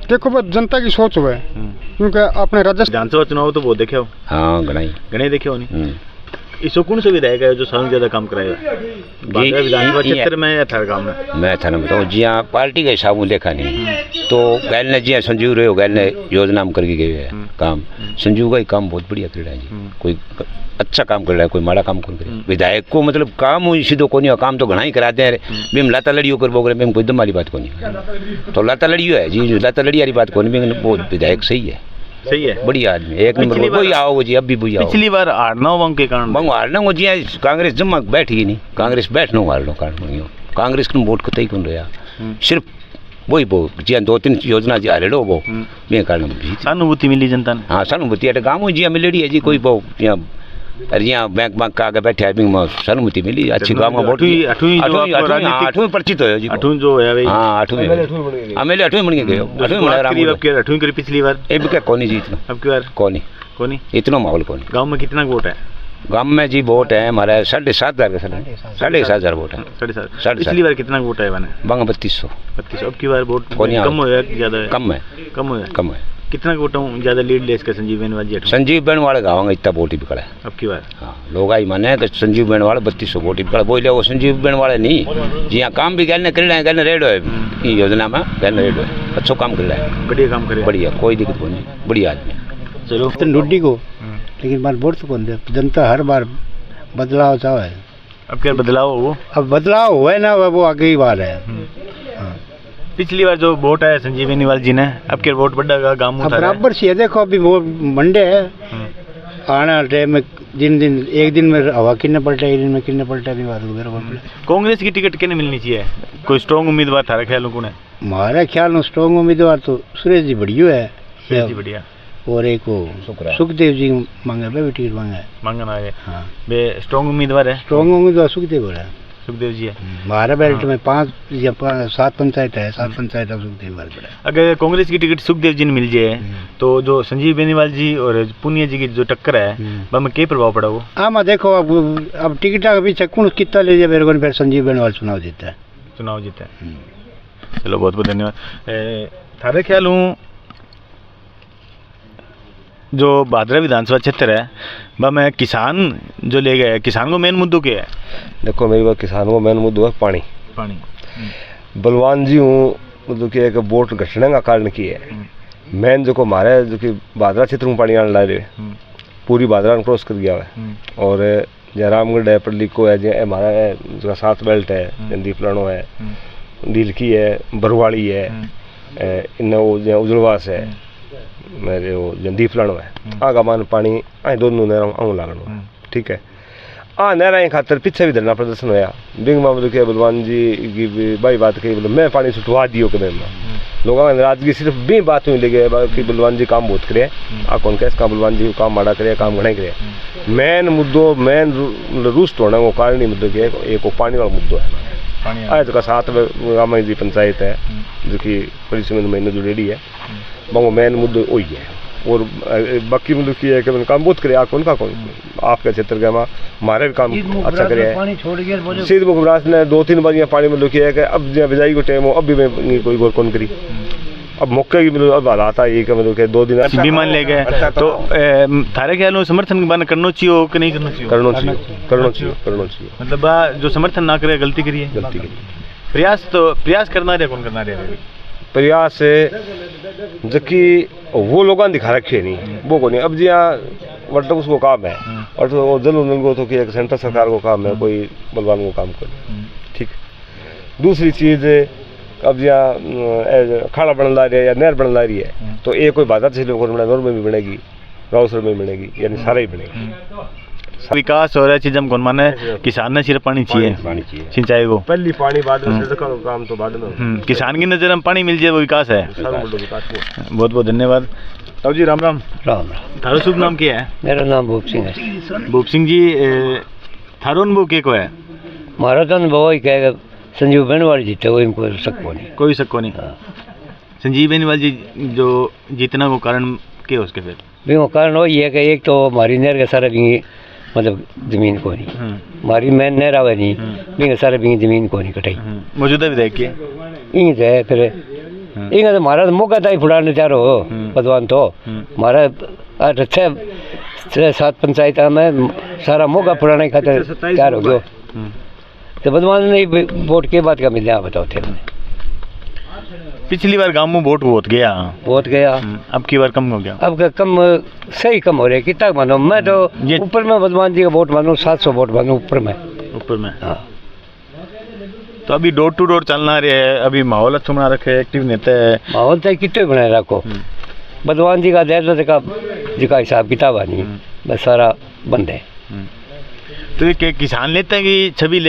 Speaker 9: देखो वो जनता की सोच हुआ है क्योंकि अपने राजस्थान
Speaker 2: विधानसभा चुनाव तो वो देखे हो?
Speaker 6: हाँ गणाई
Speaker 2: देखे हो नहीं? इसको कौन सा विधायक है जो सबसे ज्यादा काम कराएगा विधानसभा क्षेत्र में या थरगाम में?
Speaker 6: मैं थाना बताऊँ जी हाँ पार्टी के हिसाब में देखा नहीं तो गैल ने जी संजीव रहे हो गैल ने योजना में करके गए है काम संजीव का ही काम बहुत बढ़िया कर रहा है जी कोई अच्छा काम कर रहा है कोई माड़ा काम कौन करे विधायक को मतलब काम हो सीधो को नहीं काम तो घना ही कराते हैं बेम लाता लड़ियो कर बोल रहे कोई दम वाली बात को नहीं तो लाता लड़ियो है जी लाता लड़ी वाली बात को नहीं वो विधायक सही है बढ़िया आदमी एक नंबर वही आओ जी अब भी वही आओ।
Speaker 2: पिछली बार हारना के कारण
Speaker 6: हारना जी कांग्रेस जमा बैठ गई नहीं कांग्रेस बैठना हारना कारण कांग्रेस को वोट को तय कौन रहा सिर्फ वही वो जी 2-3 योजना जी हारे लो वो मैं कारण
Speaker 2: सहानुभूति मिली जनता ने।
Speaker 6: हाँ सहानुभूति है गाँव जी मिलेड़ी है जी कोई वो अरे यहाँ बैंक का आगे बैठे आदमी सहानुभूति मिली अच्छी गाँव में वोट 8वीं परिचित हो जी
Speaker 2: 8वीं जो है
Speaker 6: हाँ 8वीं मेले 8वीं बन गए
Speaker 2: 8वीं करी पिछली बार
Speaker 6: ये भी क्या कौन जी इतना
Speaker 2: अब की बार कौन
Speaker 6: इतना माहौल कौन
Speaker 2: गाँव में कितना वोट है?
Speaker 6: गाँव में जी वोट है हमारा 7,500 7,500 वोट है
Speaker 2: 7,500। पिछली बार कितना वोट है
Speaker 6: बांगा 3200
Speaker 2: अब की बार वोट कम हो ज्यादा
Speaker 6: कम है
Speaker 2: कितना वोटों ज्यादा लीड ले इसका संजीव बेनीवाल जी?
Speaker 6: संजीव बेनीवाल गाँव इतना वोट ही बिकड़ा है
Speaker 2: अब की बार।
Speaker 6: हाँ लोग आई माने कि संजीव बेनीवाल 3200 वोट ही बिकड़ा बोले वो संजीव बेनीवाल नहीं जी हाँ काम भी गैल कर रहे हैं गैल रेड है योजना में गैल रेड है अच्छा काम कर रहा है
Speaker 2: बढ़िया काम करे
Speaker 6: बढ़िया कोई दिक्कत नहीं बढ़िया आदमी।
Speaker 2: चलो
Speaker 7: ढूंढी को लेकिन बार वोट तो कौन दे जनता हर बार बदलाव चाहे
Speaker 2: अब क्या बदलाव हो?
Speaker 7: अब बदलाव हुआ ना वो आगे ही बार है।
Speaker 2: पिछली बार जो वोट आया संजीव बेनीवाल जी ने अब क्या वोट बढ़ेगा गाँव में
Speaker 7: बराबर सी है देखो अभी वो मंडे है आना टाइम में दिन एक दिन में हवा किन्ने पलटा एक दिन में किन्ने पलटा नहीं बात
Speaker 2: कांग्रेस की टिकट किन्ने मिलनी चाहिए कोई स्ट्रॉन्ग उम्मीदवार था ख्याल को?
Speaker 7: हमारा ख्याल में स्ट्रॉन्ग उम्मीदवार तो सुरेश जी बढ़िया है
Speaker 2: बढ़िया और
Speaker 7: एक सुखदेव जी मांगे भी टिकट
Speaker 2: मांगना है। हाँ बे स्ट्रॉन्ग उम्मीदवार है
Speaker 7: स्ट्रॉन्ग उम्मीदवार सुखदेव है
Speaker 2: सुखदेव जी है
Speaker 7: हमारा बेल्ट में 5 या 7 पंचायत है 7 पंचायत सुखदेव।
Speaker 2: अगर कांग्रेस की टिकट सुखदेव जी ने मिल जाए तो जो संजीव बेनीवाल जी और पुनिया जी की जो टक्कर है वह क्या प्रभाव पड़ा वो?
Speaker 7: हाँ देखो अब टिकट के पीछे कौन कितना ले जाए मेरे को फिर संजीव बेनीवाल चुनाव जीता है।
Speaker 2: चलो बहुत बहुत धन्यवाद। थारे ख्याल हूँ जो भादरा विधानसभा क्षेत्र है वह में किसान जो ले गए, किसान को मेन मुद्दों क्या है?
Speaker 10: देखो मेरी बात, किसानों को मेन मुद्दों है पानी। बलवान जी हूँ मतलब कि एक वोट घटने का कारण की है मेन जो को हमारे जो कि भादरा क्षेत्र में पानी आने ला रहे पूरी भादरा क्रॉस कर गया है। और जयरामगढ़ है, पल्लिको है, जो हमारा जो 7 बेल्ट है, जंदी फलानो है, ढीलकी है, बरवाड़ी है, इन वो उजड़वास है, मेरे वो जंदी फलानो है। आगा मान पानी आए दोनों नहर आऊँ लागनो, ठीक है। नहर खातर पीछे भी धरना प्रदर्शन होया बिंग मामले के बलवान जी की भाई बात कही बोले मैं पानी छुटवा दियो कदम में लोगों का नाराजगी सिर्फ भी बात में ले गए कि बलवान जी काम बहुत करे कौन कैसे काम बलवान जी काम माड़ा करे काम घना करे। मेन मुद्दों मेन रूस्ट होने को कारण ही मतलब कि एक पानी वाला मुद्दो है। आज का 7 गाँव जी पंचायत है जो कि परिसमित महीने जुड़ेली है वो मेन मुद्दो वही है। और बाकी मतलब की है कि काम बहुत करे कौन का कौन आपके क्षेत्र के हमारे भी काम अच्छा करे है। सीध मुखराज ने 2-3 बार पानी मतलब किया है कि अब बिजाई को टाइम हो अब भी मैं कोई गौर कौन करी अब मौके की मतलब अब हालात आई कि मतलब कि 2 दिन
Speaker 2: विमान ले गए तो थारे ख्याल समर्थन करना चाहिए कि नहीं करना चाहिए?
Speaker 10: करना चाहिए।
Speaker 2: मतलब जो समर्थन ना करे गलती करिए प्रयास करना रहे कौन करना रहे
Speaker 10: प्रयास जबकि वो लोग दिखा रखे नहीं वो को नहीं। अब जी यहाँ मतलब उसको काम है और तो जल को तो कि सेंटर सरकार को काम है कोई बलवान को काम करे, ठीक। दूसरी चीज़ अब यहाँ खाड़ा बन ला रही है या नहर बन ला रही है तो एक कोई बाधा से नौर में भी बनेगी, राउसर में बनेगी, यानी सारा ही बनेगा।
Speaker 2: विकास हो रहा है चीज हम कौन माने किसान ने सिर्फ पानी चाहिए सिंचाई को
Speaker 10: पहली पानी बाद में काम तो बाद में
Speaker 2: किसान की नजर में पानी मिल जाए वो विकास है। बहुत बहुत धन्यवाद। ताऊ जी राम राम।
Speaker 11: राम
Speaker 2: थारो शुभ नाम क्या है?
Speaker 11: मेरा नाम भूप सिंह है।
Speaker 2: भूप सिंह जी थारो अनुभव के को है?
Speaker 11: हमारा तो अनुभव ही कहेगा संजीव बेनीवाल जीते वो इनको सक्को नहीं,
Speaker 2: कोई सक्को नहीं। संजीव बेनीवाल जी जो जीतना को कारण क्या उसके फिर?
Speaker 11: वो कारण वही है कि एक तो हमारी नहर का सारा भी मतलब जमीन को नहीं हमारी मेन नहर आवे नहीं बिंग सारे बिंग जमीन को नहीं कटाई
Speaker 2: मौजूदा विधायक की
Speaker 11: इंग है फिर इंग तो हमारा मौका था फुड़ाने चारो पदवान तो हमारा 6-7 पंचायत में सारा मौका फुड़ाने खातिर तैयार हो गयो तो बदवान ने वोट के बाद का मिले बताओ थे।
Speaker 2: पिछली बार गांव में वोट बहुत गया अब की बार कम हो गया।
Speaker 11: अब कम सही कम हो रहा है कितना मानो मैं तो ऊपर में बदवान जी का वोट मानू 700 वोट मानू ऊपर में। हाँ
Speaker 2: तो अभी डोर टू डोर चलना रहे है अभी माहौल अच्छा बना रखे एक्टिव नेता है
Speaker 11: माहौल चाहे कितने बनाए रखो बदवान जी का दर्द का जिका हिसाब किताब नहीं बस सारा बंद है।
Speaker 2: तो ये किसान लेते हैं कि छवि ले